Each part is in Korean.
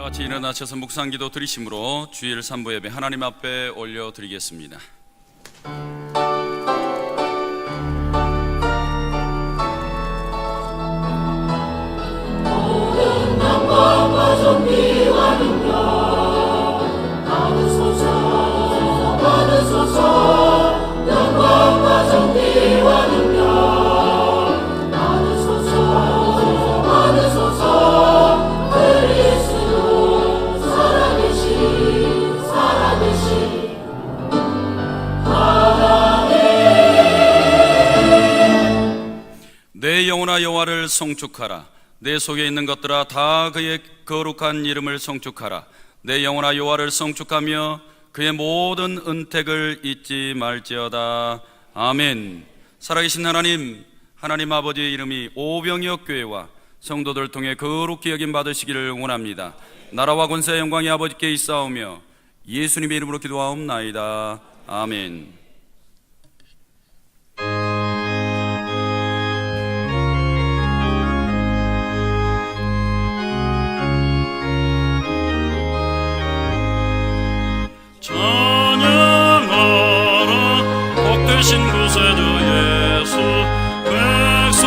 다 같이 일어나셔서 묵상기도 드리심으로 주일 3부 예배 하나님 앞에 올려드리겠습니다. 모든 영광과 존귀와 능력 받으소서, 받으소서. 영광과 존귀와 능력 받으소서, 받으소서. 그리스도 살아계신 하나님. 내 영혼아 여호와를 송축하라. 내 속에 있는 것들아 다 그의 거룩한 이름을 송축하라. 내 영혼아 여호와를 송축하며 그의 모든 은택을 잊지 말지어다. 아멘. 살아계신 하나님, 하나님 아버지의 이름이 오병이어 교회와 성도들 통해 거룩히 여김 받으시기를 원합니다. 나라와 권세와 영광이 아버지께 있사오며 예수님의 이름으로 기도하옵나이다. 아멘. 찬양하라 복되신 구세주 예수. 백성들아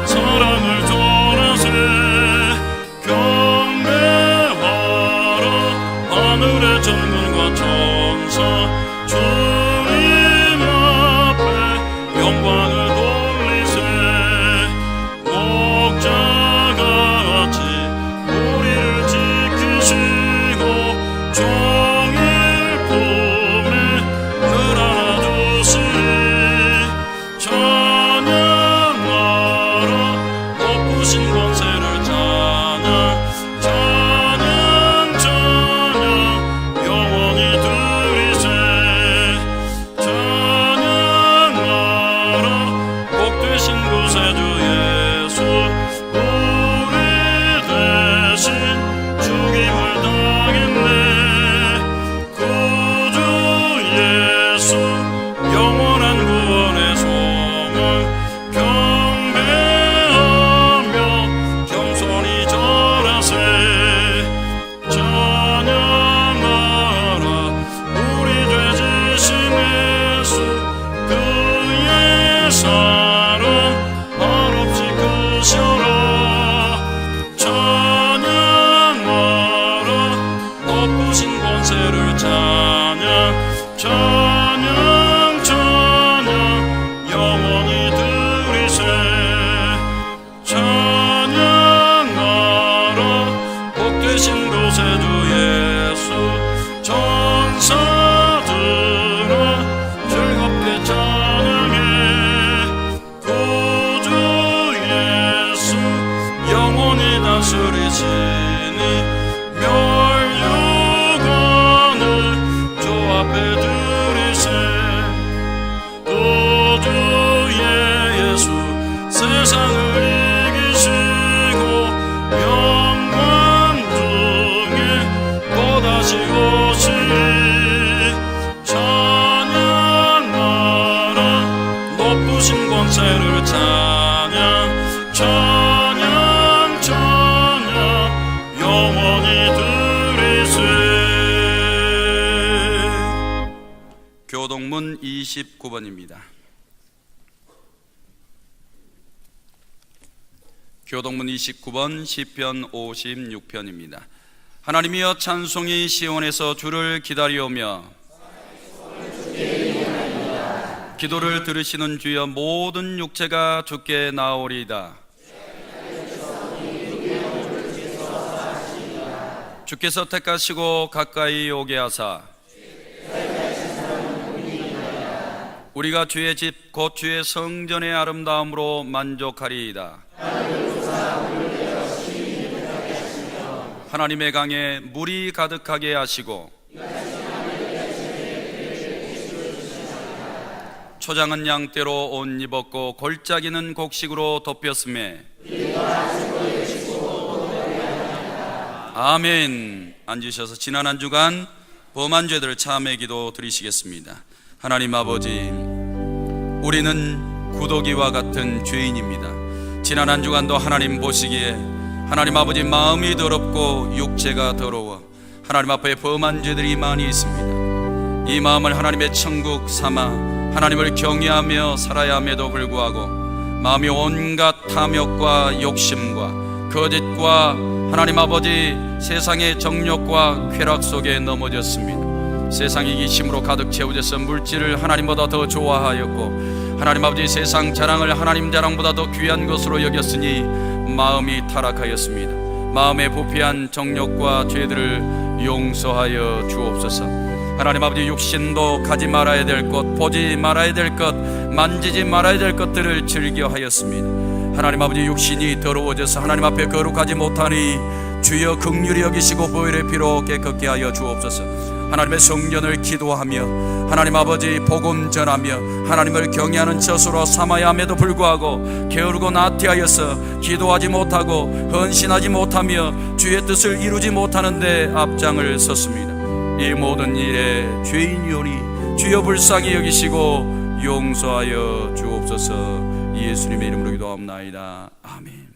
사랑을 전하세. 경배하라 하늘의 천군과 천사. 주님 앞에 영광을 돌리세. 목자같이 우리를 지키시고 종일 품에 늘 안아주시리. 찬양하라 높으신 권세를 찬양. 찬양 찬양 영원히 드리세. 찬양하라 복되신 구세주 예수. 우리 대신 죽임을 당했네. 구주 예수 영원한 구원의 소망. 경배하며 겸손히 절하세. 찬양하라 우리 죄 지신 예수. 그의 사랑 한없이 크셔라. 찬양하라 높으신 권세를 찬양. 찬양 찬양 영원히 드리세. 찬양하라 복되신 구세주 예수. 천사들아 즐겁게 찬양해. 구주 예수 영원히 다스리시니. 멸류관을 주 앞에 드리세. 구주 예수 세상을 이기시고 영광 중에 또다시 오시리. 찬양하라 높으신 권세를 찬양. 찬양 찬양 영원히 드리세. 교동문 29번입니다. 교동문 29번 시편 56편입니다. 하나님이여 찬송이 시온에서 주를 기다리오며 기도를 들으시는 주여 모든 육체가 주께 나오리이다. 주께서 택하시고 가까이 오게 하사 우리가 주의 집 곧 주의 성전의 아름다움으로 만족하리이다. 하나님의 강에 물이 가득하게 하시고 초장은 양떼로 옷 입었고 골짜기는 곡식으로 덮였음에 아멘. 앉으셔서 지난 한 주간 범한 죄들 참회 기도 드리시겠습니다. 하나님 아버지, 우리는 구더기와 같은 죄인입니다. 지난 한 주간도 하나님 보시기에 하나님 아버지, 마음이 더럽고 육체가 더러워 하나님 앞에 범한 죄들이 많이 있습니다. 이 마음을 하나님의 천국 삼아 하나님을 경외하며 살아야 함에도 불구하고 마음이 온갖 탐욕과 욕심과 거짓과 하나님 아버지 세상의 정욕과 쾌락 속에 넘어졌습니다. 세상이 이기심으로 가득 채워져서 물질을 하나님보다 더 좋아하였고 하나님 아버지 세상 자랑을 하나님 자랑보다 더 귀한 것으로 여겼으니 마음이 타락하였습니다. 마음에 부패한 정욕과 죄들을 용서하여 주옵소서. 하나님 아버지, 육신도 가지 말아야 될 것, 보지 말아야 될 것, 만지지 말아야 될 것들을 즐겨 하였습니다. 하나님 아버지, 육신이 더러워져서 하나님 앞에 거룩하지 못하니 주여 긍휼히 여기시고 보혈의 피로 깨끗게 하여 주옵소서. 하나님의 성전을 기도하며 하나님 아버지 복음 전하며 하나님을 경외하는 젖으로 삼아야 함에도 불구하고 게으르고 나태하여서 기도하지 못하고 헌신하지 못하며 주의 뜻을 이루지 못하는데 앞장을 섰습니다. 이 모든 일에 죄인이오니 주여 불쌍히 여기시고 용서하여 주옵소서. 예수님의 이름으로 기도합나이다. 아멘.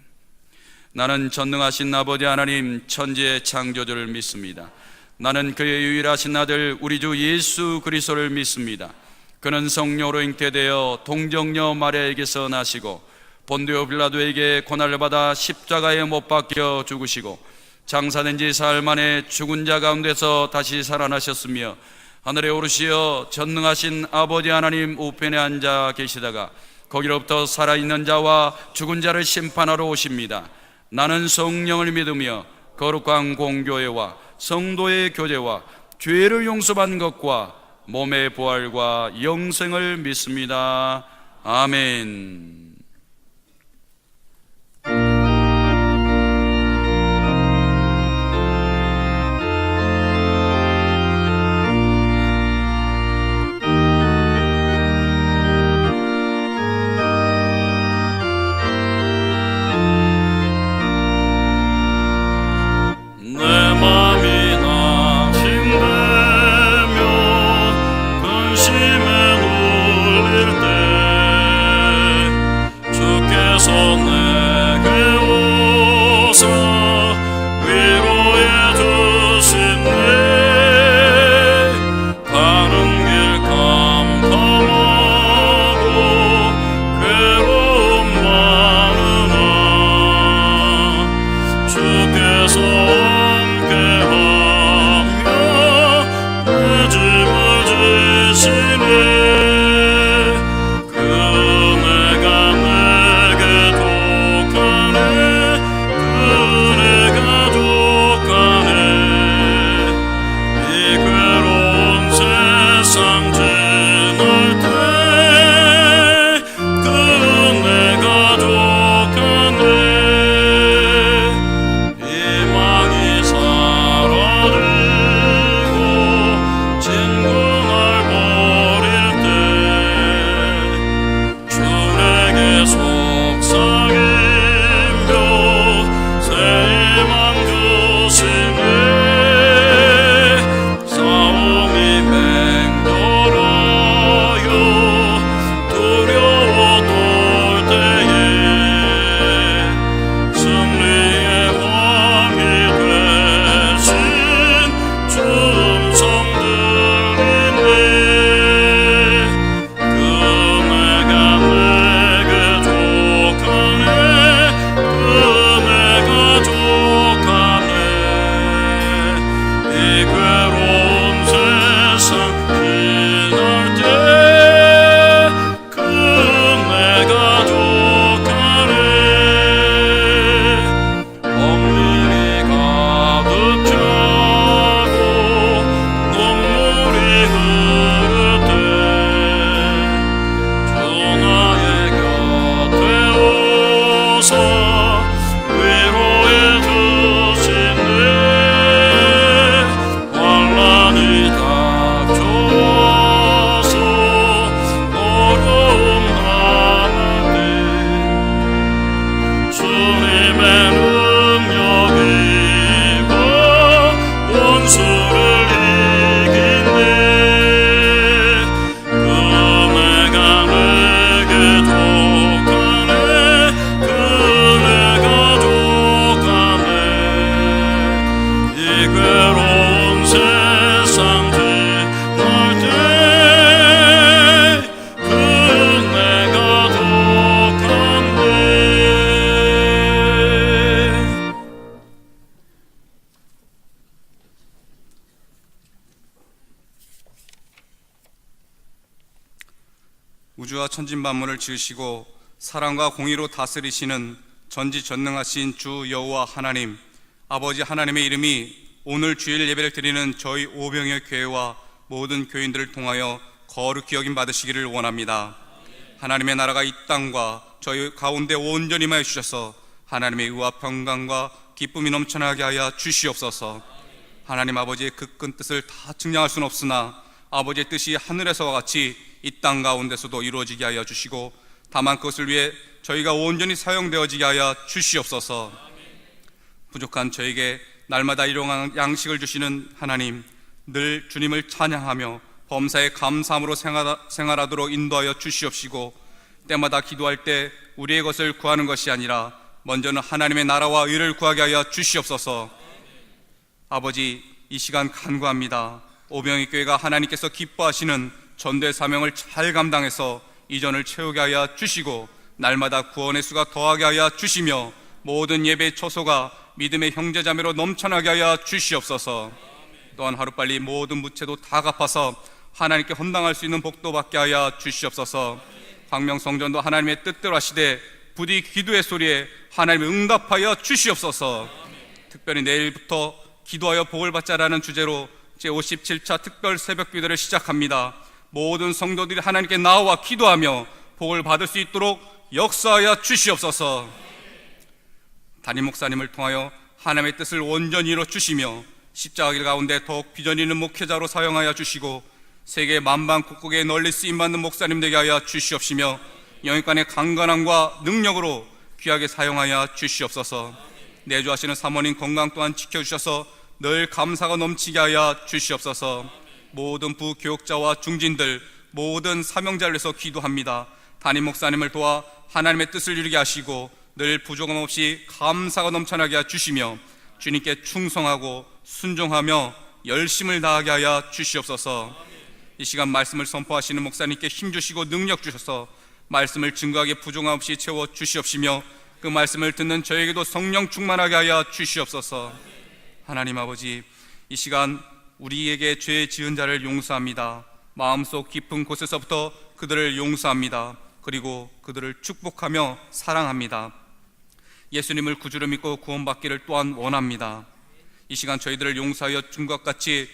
나는 전능하신 아버지 하나님 천지의 창조주를 믿습니다. 나는 그의 유일하신 아들 우리 주 예수 그리스도를 믿습니다. 그는 성령으로 잉태되어 동정녀 마리아에게서 나시고 본디오 빌라도에게 고난을 받아 십자가에 못 박혀 죽으시고 장사된 지 사흘 만에 죽은 자 가운데서 다시 살아나셨으며 하늘에 오르시어 전능하신 아버지 하나님 우편에 앉아 계시다가 거기로부터 살아있는 자와 죽은 자를 심판하러 오십니다. 나는 성령을 믿으며 거룩한 공교회와 성도의 교제와 죄를 용서받는 것과 몸의 부활과 영생을 믿습니다. 아멘. 희망이 괴로운 세상 지날 때 그네가 독한데. 우주와 천진만물을 지으시고 사랑과 공의로 다스리시는 전지전능하신 주 여호와 하나님, 아버지 하나님의 이름이 오늘 주일 예배를 드리는 저희 오병의 교회와 모든 교인들을 통하여 거룩히 여김 받으시기를 원합니다. 하나님의 나라가 이 땅과 저희 가운데 온전히 임하여 주셔서 하나님의 의와 평강과 기쁨이 넘쳐나게 하여 주시옵소서. 하나님 아버지의 그 큰 뜻을 다 증량할 수는 없으나 아버지의 뜻이 하늘에서와 같이 이 땅 가운데서도 이루어지게 하여 주시고, 다만 그것을 위해 저희가 온전히 사용되어지게 하여 주시옵소서. 부족한 저에게 날마다 일용할 양식을 주시는 하나님, 늘 주님을 찬양하며 범사에 감사함으로 생활하도록 인도하여 주시옵시고, 때마다 기도할 때 우리의 것을 구하는 것이 아니라 먼저는 하나님의 나라와 의를 구하게 하여 주시옵소서. 아버지, 이 시간 간구합니다. 오병이 교회가 하나님께서 기뻐하시는 전도의 사명을 잘 감당해서 이전을 채우게 하여 주시고, 날마다 구원의 수가 더하게 하여 주시며 모든 예배 처소가 믿음의 형제자매로 넘쳐나게 하여 주시옵소서. 또한 하루빨리 모든 무채도 다 갚아서 하나님께 헌당할 수 있는 복도 받게 하여 주시옵소서. 광명성전도 하나님의 뜻대로 하시되 부디 기도의 소리에 하나님을 응답하여 주시옵소서. 특별히 내일부터 기도하여 복을 받자라는 주제로 제57차 특별 새벽 기도를 시작합니다. 모든 성도들이 하나님께 나와 기도하며 복을 받을 수 있도록 역사하여 주시옵소서. 담임 목사님을 통하여 하나님의 뜻을 온전히 이루어 주시며 십자가 길 가운데 더욱 비전 있는 목회자로 사용하여 주시고, 세계 만방국국에 널리 쓰임받는 목사님 되게 하여 주시옵시며 영육간의 강건함과 능력으로 귀하게 사용하여 주시옵소서. 내주하시는 사모님 건강 또한 지켜주셔서 늘 감사가 넘치게 하여 주시옵소서. 모든 부교육자와 중진들, 모든 사명자를 위해서 기도합니다. 담임 목사님을 도와 하나님의 뜻을 이루게 하시고 늘 부족함 없이 감사가 넘쳐나게 하여 주시며 주님께 충성하고 순종하며 열심을 다하게 하여 주시옵소서. 이 시간 말씀을 선포하시는 목사님께 힘주시고 능력 주셔서 말씀을 증거하게 부족함 없이 채워 주시옵시며 그 말씀을 듣는 저에게도 성령 충만하게 하여 주시옵소서. 하나님 아버지, 이 시간 우리에게 죄 지은 자를 용서합니다. 마음속 깊은 곳에서부터 그들을 용서합니다. 그리고 그들을 축복하며 사랑합니다. 예수님을 구주로 믿고 구원받기를 또한 원합니다. 이 시간 저희들을 용서하여 준 것 같이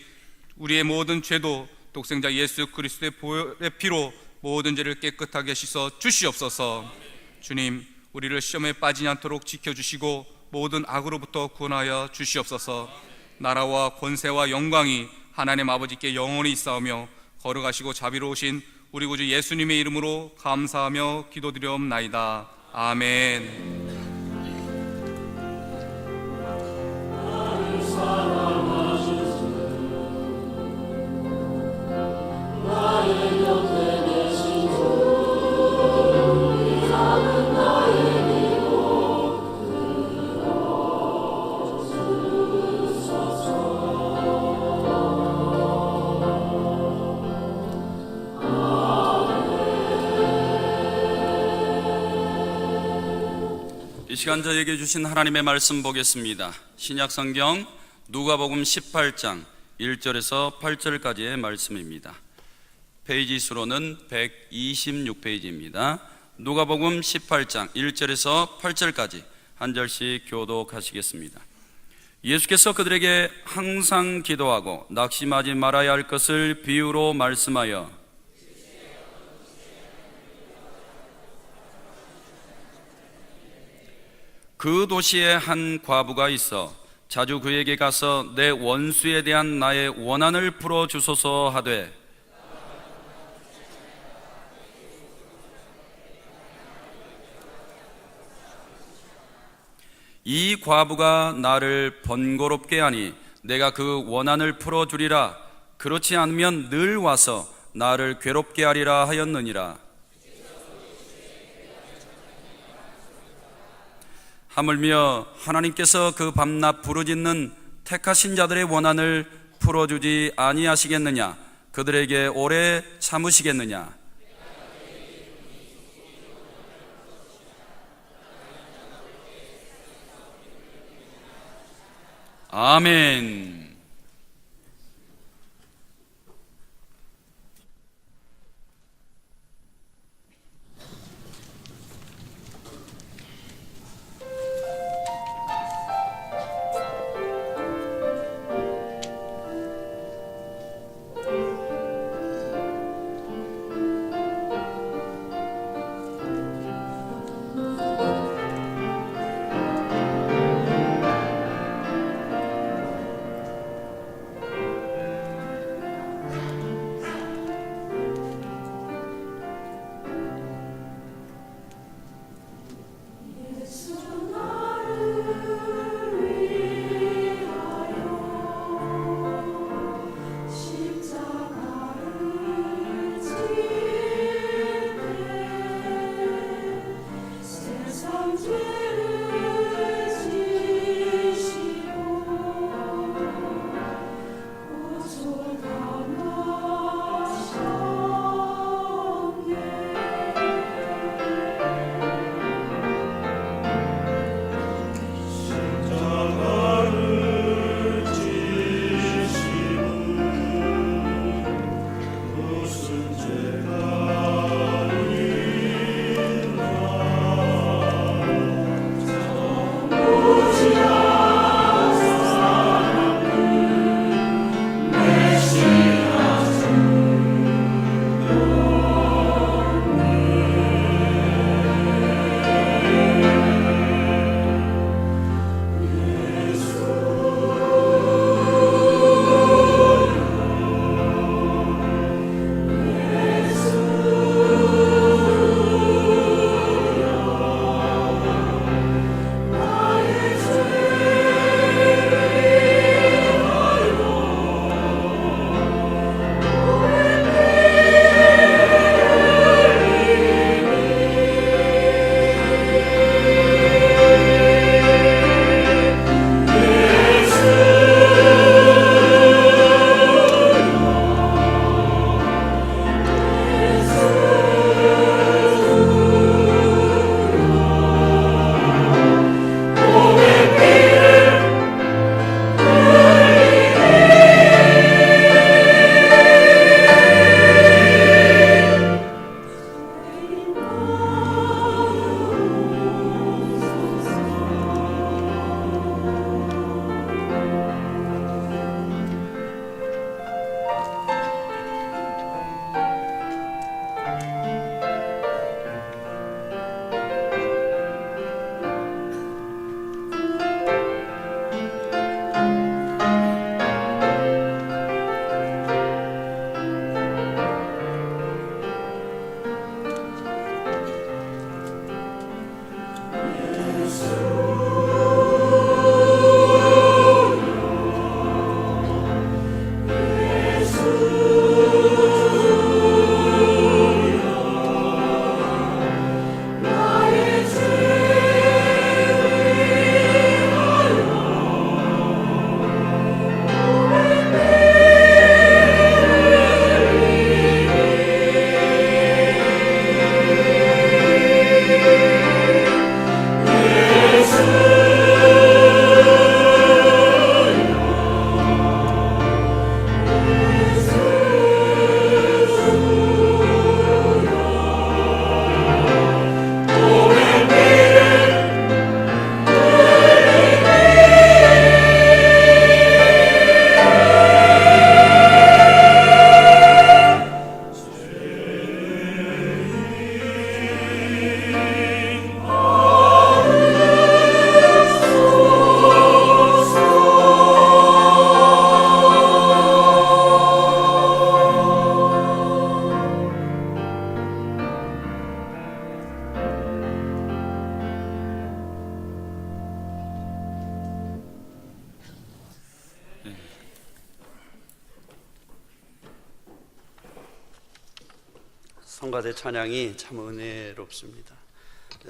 우리의 모든 죄도 독생자 예수 그리스도의 보혈의 피로 모든 죄를 깨끗하게 씻어 주시옵소서. 주님, 우리를 시험에 빠지지 않도록 지켜주시고 모든 악으로부터 구원하여 주시옵소서. 나라와 권세와 영광이 하나님 아버지께 영원히 있사오며 거룩하시고 자비로우신 우리 구주 예수님의 이름으로 감사하며 기도드리옵나이다. 아멘. 이 시간 저에게 주신 하나님의 말씀 보겠습니다. 신약 성경 누가복음 18장 1절에서 8절까지의 말씀입니다. 페이지 수로는 126페이지입니다. 누가복음 18장 1절에서 8절까지 한 절씩 교독하시겠습니다. 예수께서 그들에게 항상 기도하고 낙심하지 말아야 할 것을 비유로 말씀하여 그 도시에 한 과부가 있어 자주 그에게 가서 내 원수에 대한 나의 원한을 풀어주소서 하되 이 과부가 나를 번거롭게 하니 내가 그 원한을 풀어주리라. 그렇지 않으면 늘 와서 나를 괴롭게 하리라 하였느니라. 하물며 하나님께서 그 밤낮 부르짖는 택하신 자들의 원한을 풀어주지 아니하시겠느냐? 그들에게 오래 참으시겠느냐? 아멘. 성가대 찬양이 참 은혜롭습니다.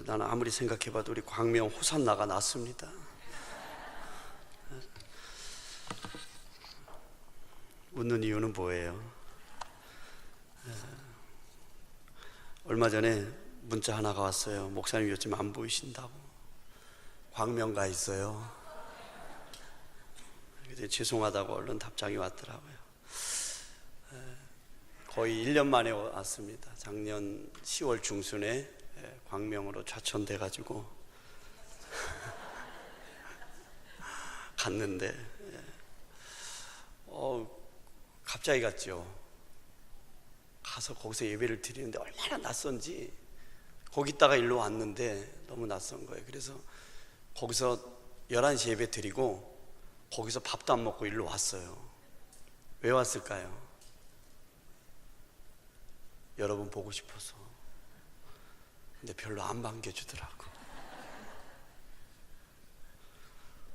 나는 아무리 생각해봐도 우리 광명 호산나가 낫습니다. 웃는 이유는 뭐예요? 얼마 전에 문자 하나가 왔어요. 목사님 요즘 안 보이신다고. 광명 가 있어요. 그래서 죄송하다고 얼른 답장이 왔더라고요. 거의 1년 만에 왔습니다. 작년 10월 중순에 광명으로 좌천돼 가지고 갔는데 갑자기 갔죠. 가서 거기서 예배를 드리는데 얼마나 낯선지, 거기 있다가 일로 왔는데 너무 낯선 거예요. 그래서 거기서 11시 예배 드리고 거기서 밥도 안 먹고 일로 왔어요. 왜 왔을까요? 여러분 보고 싶어서. 근데 별로 안 반겨주더라고.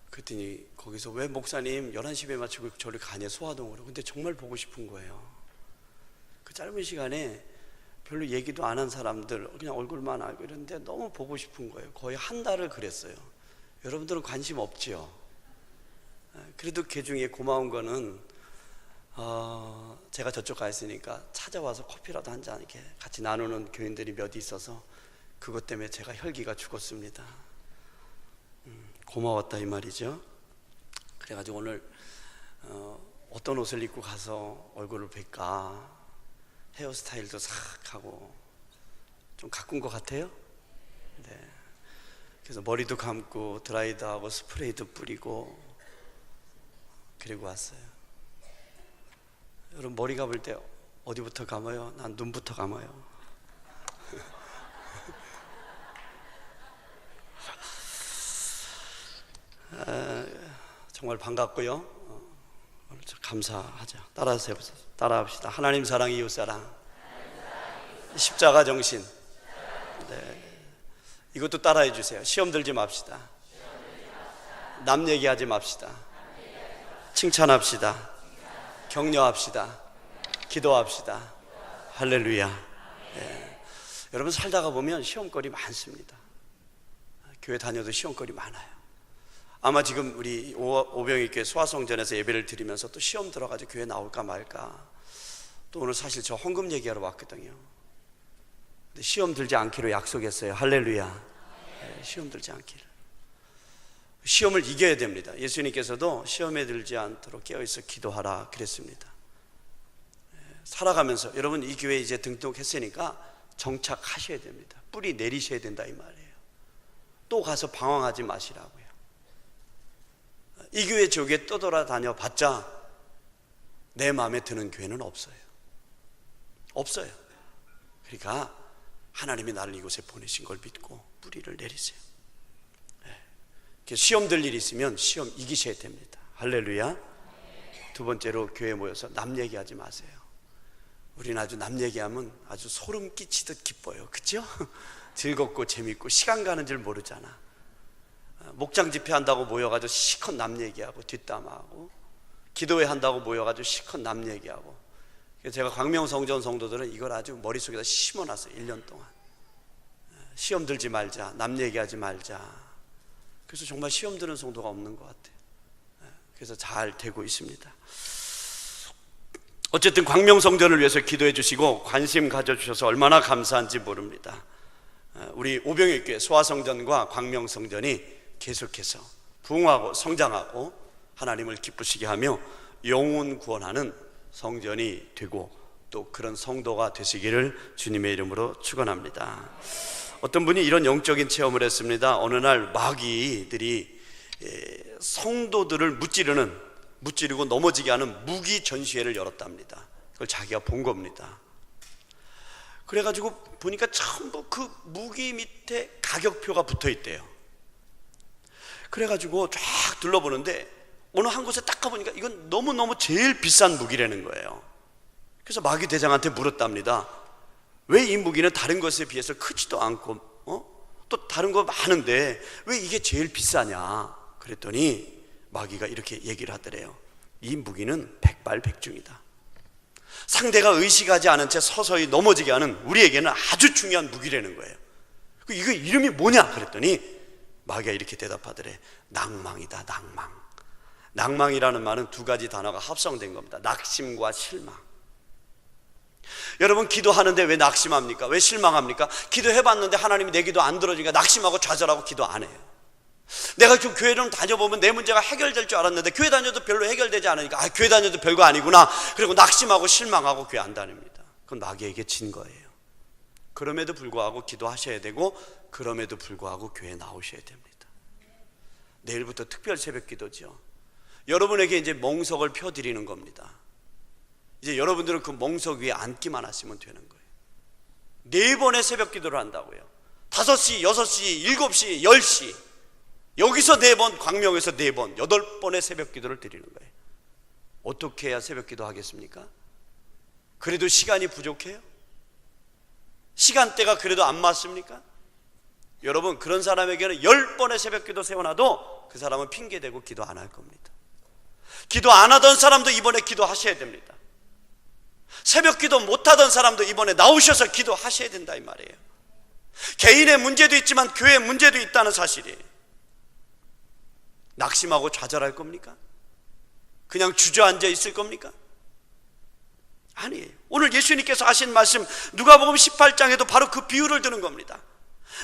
그랬더니 거기서 왜 목사님 11시 예배 마치고 저를 가냐, 소화동으로. 근데 정말 보고 싶은 거예요. 그 짧은 시간에 별로 얘기도 안 한 사람들 그냥 얼굴만 알고 이랬는데 너무 보고 싶은 거예요. 거의 한 달을 그랬어요. 여러분들은 관심 없지요? 그래도 그 중에 고마운 거는 제가 저쪽 가 있으니까 찾아와서 커피라도 한 잔 이렇게 같이 나누는 교인들이 몇 있어서 그것 때문에 제가 혈기가 죽었습니다. 고마웠다 이 말이죠. 그래가지고 오늘 어떤 옷을 입고 가서 얼굴을 뵐까, 헤어스타일도 싹 하고 좀 가꾼 것 같아요. 네. 그래서 머리도 감고 드라이도 하고 스프레이도 뿌리고 그리고 왔어요. 여러분 머리 감을 때 어디부터 감아요? 난 눈부터 감아요. 정말 반갑고요. 오늘 감사하자. 따라합시다. 하나님 사랑, 이웃 사랑, 십자가 정신. 네. 이것도 따라해 주세요. 시험 들지 맙시다. 남 얘기하지 맙시다. 칭찬합시다. 격려합시다. 기도합시다. 할렐루야. 네. 여러분 살다가 보면 시험거리 많습니다. 교회 다녀도 시험거리 많아요. 아마 지금 우리 오병이교회 소아성전에서 예배를 드리면서 또 시험 들어가지고 교회 나올까 말까. 또 오늘 사실 저 헌금 얘기하러 왔거든요. 근데 시험 들지 않기로 약속했어요. 할렐루야. 네, 시험 들지 않기를. 시험을 이겨야 됩니다. 예수님께서도 시험에 들지 않도록 깨어있어 기도하라 그랬습니다. 살아가면서 여러분 이 교회에 이제 등록했으니까 정착하셔야 됩니다. 뿌리 내리셔야 된다 이 말이에요. 또 가서 방황하지 마시라고요. 이 교회 저 교회 떠돌아다녀 봤자 내 마음에 드는 교회는 없어요. 없어요. 그러니까 하나님이 나를 이곳에 보내신 걸 믿고 뿌리를 내리세요. 시험 들 일이 있으면 시험 이기셔야 됩니다. 할렐루야. 두 번째로 교회에 모여서 남 얘기하지 마세요. 우리는 아주 남 얘기하면 아주 소름 끼치듯 기뻐요. 그렇죠? 즐겁고 재밌고 시간 가는 줄 모르잖아. 목장 집회한다고 모여가지고 시컷 남 얘기하고 뒷담화하고, 기도회 한다고 모여가지고 시컷 남 얘기하고. 제가 광명성전 성도들은 이걸 아주 머릿속에다 심어놨어요. 1년 동안. 시험 들지 말자, 남 얘기하지 말자. 그래서 정말 시험 드는 성도가 없는 것 같아요. 그래서 잘 되고 있습니다. 어쨌든 광명성전을 위해서 기도해 주시고 관심 가져주셔서 얼마나 감사한지 모릅니다. 우리 오병이교회 소아성전과 광명성전이 계속해서 부흥하고 성장하고 하나님을 기쁘시게 하며 영혼 구원하는 성전이 되고 또 그런 성도가 되시기를 주님의 이름으로 축원합니다. 어떤 분이 이런 영적인 체험을 했습니다. 어느 날 마귀들이 성도들을 무찌르고 넘어지게 하는 무기 전시회를 열었답니다. 그걸 자기가 본 겁니다. 그래가지고 보니까 전부 그 무기 밑에 가격표가 붙어 있대요. 그래가지고 쫙 둘러보는데 어느 한 곳에 딱 가보니까 이건 너무너무 제일 비싼 무기라는 거예요. 그래서 마귀 대장한테 물었답니다. 왜 이 무기는 다른 것에 비해서 크지도 않고 또 다른 거 많은데 왜 이게 제일 비싸냐. 그랬더니 마귀가 이렇게 얘기를 하더래요. 이 무기는 백발백중이다. 상대가 의식하지 않은 채 서서히 넘어지게 하는 우리에게는 아주 중요한 무기라는 거예요. 이거 이름이 뭐냐 그랬더니 마귀가 이렇게 대답하더래. 낭망이다. 낭망이라는 말은 두 가지 단어가 합성된 겁니다. 낙심과 실망. 여러분, 기도하는데 왜 낙심합니까? 왜 실망합니까? 기도해봤는데 하나님이 내 기도 안 들어주니까 낙심하고 좌절하고 기도 안 해요. 내가 좀 교회를 다녀보면 내 문제가 해결될 줄 알았는데 교회 다녀도 별로 해결되지 않으니까 교회 다녀도 별거 아니구나. 그리고 낙심하고 실망하고 교회 안 다닙니다. 그건 마귀에게 진 거예요. 그럼에도 불구하고 기도하셔야 되고, 그럼에도 불구하고 교회에 나오셔야 됩니다. 내일부터 특별 새벽 기도죠. 여러분에게 이제 멍석을 펴드리는 겁니다. 이제 여러분들은 그 멍석 위에 앉기만 하시면 되는 거예요. 4번의 새벽 기도를 한다고요. 5시, 6시, 7시, 10시. 여기서 4번, 광명에서 4번, 8번의 새벽 기도를 드리는 거예요. 어떻게 해야 새벽 기도 하겠습니까? 그래도 시간이 부족해요? 시간대가 그래도 안 맞습니까? 여러분, 그런 사람에게는 10번의 새벽 기도 세워놔도 그 사람은 핑계대고 기도 안 할 겁니다. 기도 안 하던 사람도 이번에 기도하셔야 됩니다. 새벽 기도 못하던 사람도 이번에 나오셔서 기도하셔야 된다 이 말이에요. 개인의 문제도 있지만 교회의 문제도 있다는 사실이에요. 낙심하고 좌절할 겁니까? 그냥 주저앉아 있을 겁니까? 아니에요. 오늘 예수님께서 하신 말씀 누가복음 18장에도 바로 그 비유를 드는 겁니다.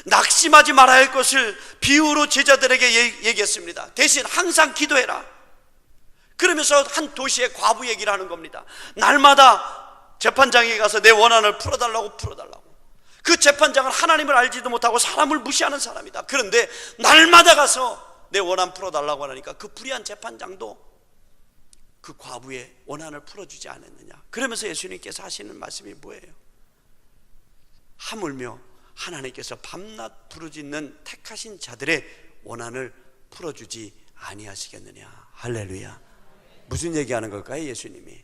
낙심하지 말아야 할 것을 비유로 제자들에게 얘기했습니다. 대신 항상 기도해라. 그러면서 한 도시의 과부 얘기를 하는 겁니다. 날마다 재판장에 가서 내 원한을 풀어달라고. 그 재판장은 하나님을 알지도 못하고 사람을 무시하는 사람이다. 그런데 날마다 가서 내 원한 풀어달라고 하니까 그 불의한 재판장도 그 과부의 원한을 풀어주지 않았느냐. 그러면서 예수님께서 하시는 말씀이 뭐예요? 하물며 하나님께서 밤낮 부르짖는 택하신 자들의 원한을 풀어주지 아니하시겠느냐. 할렐루야. 무슨 얘기하는 걸까요? 예수님이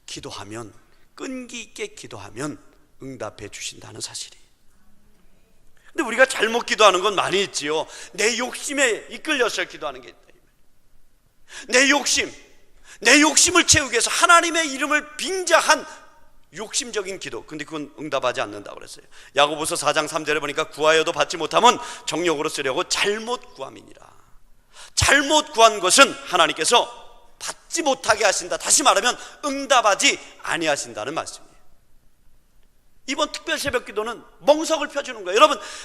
기도하면, 끈기 있게 기도하면 응답해 주신다는 사실이. 근데 우리가 잘못 기도하는 건 많이 있지요. 내 욕심에 이끌려서 기도하는 게 있다. 내 욕심을 채우기 위해서 하나님의 이름을 빙자한 욕심적인 기도. 근데 그건 응답하지 않는다고 그랬어요. 야고보서 4장 3절에 보니까 구하여도 받지 못하면 정욕으로 쓰려고 잘못 구함이니라. 잘못 구한 것은 하나님께서 받지 못하게 하신다. 다시 말하면 응답하지 아니하신다는 말씀이에요. 이번 특별 새벽 기도는 멍석을 펴주는 거예요.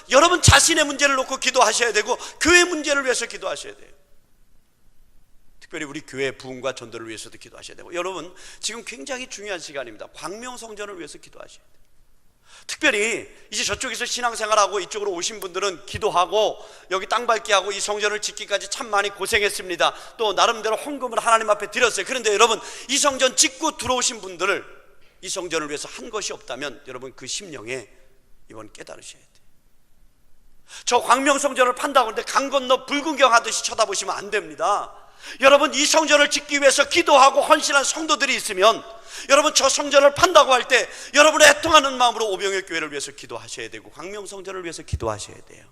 여러분 자신의 문제를 놓고 기도하셔야 되고 교회 문제를 위해서 기도하셔야 돼요. 특별히 우리 교회 부흥과 전도를 위해서도 기도하셔야 되고, 여러분 지금 굉장히 중요한 시간입니다. 광명성전을 위해서 기도하셔야 돼요. 특별히 이제 저쪽에서 신앙생활하고 이쪽으로 오신 분들은 기도하고 여기 땅 밟기하고 이 성전을 짓기까지 참 많이 고생했습니다. 또 나름대로 헌금을 하나님 앞에 드렸어요. 그런데 여러분, 이 성전 짓고 들어오신 분들을 이 성전을 위해서 한 것이 없다면 여러분 그 심령에 이번 깨달으셔야 돼요. 저 광명성전을 판다고 하는데 강 건너 불구경하듯이 쳐다보시면 안 됩니다. 여러분, 이 성전을 짓기 위해서 기도하고 헌신한 성도들이 있으면 여러분 저 성전을 판다고 할 때 여러분의 애통하는 마음으로 오병의 교회를 위해서 기도하셔야 되고 광명성전을 위해서 기도하셔야 돼요.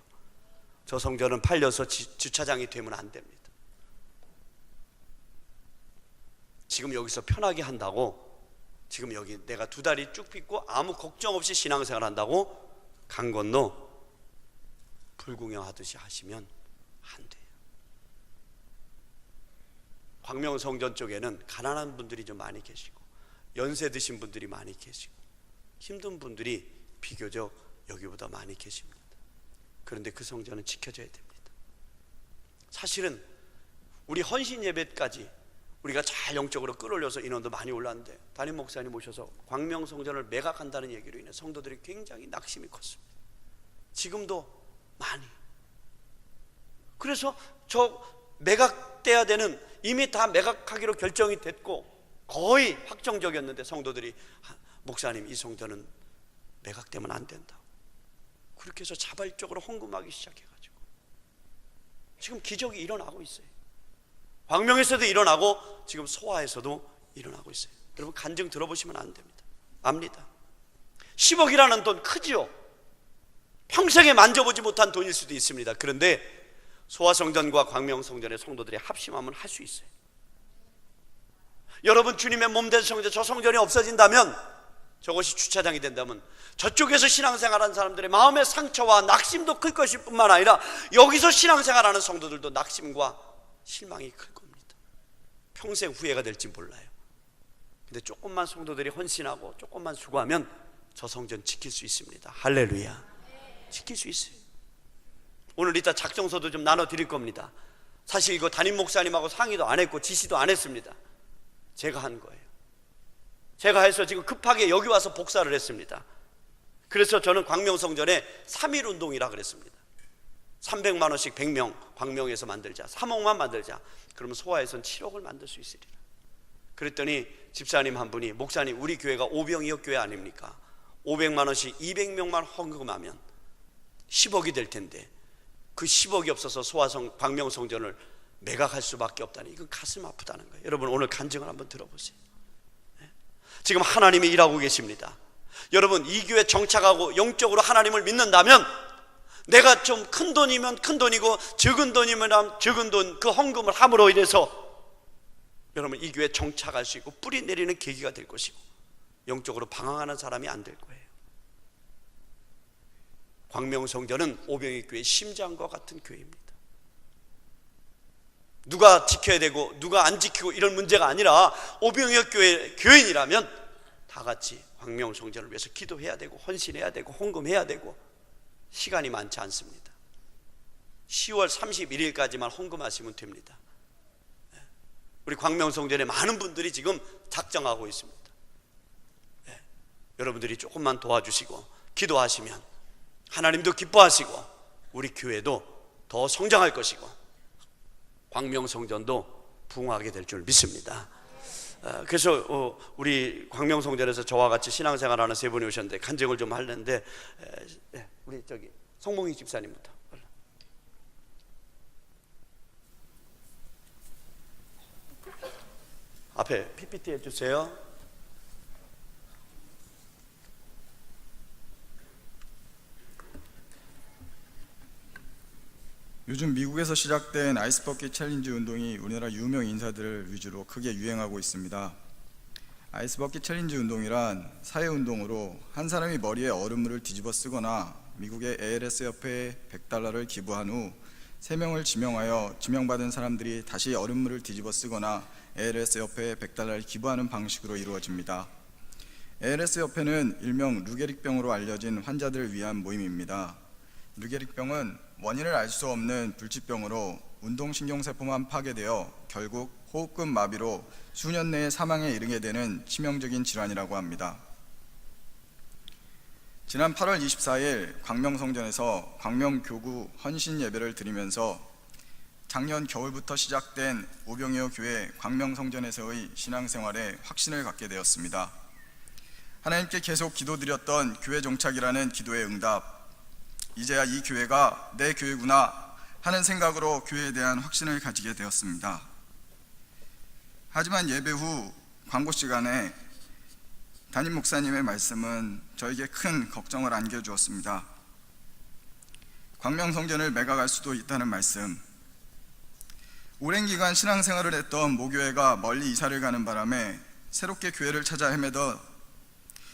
저 성전은 팔려서 주차장이 되면 안 됩니다. 지금 여기서 편하게 한다고, 지금 여기 내가 2다리 쭉 펴고 아무 걱정 없이 신앙생활 한다고 강 건너 불구경하듯이 하시면 안 돼요. 광명성전 쪽에는 가난한 분들이 좀 많이 계시고 연세 드신 분들이 많이 계시고 힘든 분들이 비교적 여기보다 많이 계십니다. 그런데 그 성전은 지켜져야 됩니다. 사실은 우리 헌신 예배까지 우리가 잘 영적으로 끌어올려서 인원도 많이 올랐는데 담임 목사님 오셔서 광명성전을 매각한다는 얘기로 인해 성도들이 굉장히 낙심이 컸습니다. 지금도 많이. 그래서 저 매각돼야 되는, 이미 다 매각하기로 결정이 됐고 거의 확정적이었는데 성도들이 목사님 이 성전은 매각되면 안 된다고 그렇게 해서 자발적으로 헌금하기 시작해가지고 지금 기적이 일어나고 있어요. 광명에서도 일어나고 지금 소아에서도 일어나고 있어요. 여러분 간증 들어보시면 안 됩니다. 압니다. 10억이라는 돈 크지요. 평생에 만져보지 못한 돈일 수도 있습니다. 그런데 소아성전과 광명성전의 성도들이 합심하면 할 수 있어요. 여러분 주님의 몸된 성전, 저 성전이 없어진다면, 저것이 주차장이 된다면 저쪽에서 신앙생활하는 사람들의 마음의 상처와 낙심도 클 것일 뿐만 아니라 여기서 신앙생활하는 성도들도 낙심과 실망이 클 겁니다. 평생 후회가 될지 몰라요. 근데 조금만 성도들이 헌신하고 조금만 수고하면 저 성전 지킬 수 있습니다. 할렐루야. 지킬 수 있어요. 오늘 이따 작성서도 좀 나눠드릴 겁니다. 사실 이거 담임 목사님하고 상의도 안 했고 지시도 안 했습니다. 제가 한 거예요. 제가 해서 지금 급하게 여기 와서 복사를 했습니다. 그래서 저는 광명성전에 3.1 운동이라 그랬습니다. 300만 원씩 100명 광명에서 만들자. 3억만 만들자. 그러면 소아에선 7억을 만들 수 있으리라. 그랬더니 집사님 한 분이, 목사님 우리 교회가 오병이어 교회 아닙니까? 500만 원씩 200명만 헌금하면 10억이 될 텐데 그 10억이 없어서 소아성 광명성전을 매각할 수밖에 없다니, 이건 가슴 아프다는 거예요. 여러분 오늘 간증을 한번 들어보세요. 지금 하나님이 일하고 계십니다. 여러분 이 교회 정착하고 영적으로 하나님을 믿는다면, 내가 좀 큰 돈이면 큰 돈이고 적은 돈이면 적은 돈, 그 헌금을 함으로 인해서 여러분 이 교회 정착할 수 있고 뿌리 내리는 계기가 될 것이고 영적으로 방황하는 사람이 안 될 거예요. 광명성전은 오병이어 교회의 심장과 같은 교회입니다. 누가 지켜야 되고 누가 안 지키고 이런 문제가 아니라 오병이어 교회 교인이라면 다 같이 광명성전을 위해서 기도해야 되고 헌신해야 되고 헌금해야 되고, 시간이 많지 않습니다. 10월 31일까지만 헌금하시면 됩니다. 우리 광명성전에 많은 분들이 지금 작정하고 있습니다. 여러분들이 조금만 도와주시고 기도하시면 하나님도 기뻐하시고 우리 교회도 더 성장할 것이고 광명성전도 부흥하게 될 줄 믿습니다. 그래서 우리 광명성전에서 저와 같이 신앙생활하는 세 분이 오셨는데 간증을 좀 하려는데, 우리 저기 성몽희 집사님부터. 앞에 PPT 해주세요. 요즘 미국에서 시작된 아이스버킷 챌린지 운동이 우리나라 유명 인사들을 위주로 크게 유행하고 있습니다. 아이스버킷 챌린지 운동이란 사회운동으로 한 사람이 머리에 얼음물을 뒤집어 쓰거나 미국의 ALS 협회에 $100를 기부한 후 3명을 지명하여 지명받은 사람들이 다시 얼음물을 뒤집어 쓰거나 ALS 협회에 $100를 기부하는 방식으로 이루어집니다. ALS 협회는 일명 루게릭병으로 알려진 환자들을 위한 모임입니다. 루게릭병은 원인을 알 수 없는 불치병으로 운동신경세포만 파괴되어 결국 호흡근 마비로 수년 내에 사망에 이르게 되는 치명적인 질환이라고 합니다. 지난 8월 24일 광명성전에서 광명교구 헌신 예배를 드리면서 작년 겨울부터 시작된 오병이어 교회 광명성전에서의 신앙생활에 확신을 갖게 되었습니다. 하나님께 계속 기도드렸던 교회 정착이라는 기도의 응답, 이제야 이 교회가 내 교회구나 하는 생각으로 교회에 대한 확신을 가지게 되었습니다. 하지만 예배 후 광고 시간에 담임 목사님의 말씀은 저에게 큰 걱정을 안겨주었습니다. 광명성전을 매각할 수도 있다는 말씀. 오랜 기간 신앙생활을 했던 모교회가 멀리 이사를 가는 바람에 새롭게 교회를 찾아 헤매던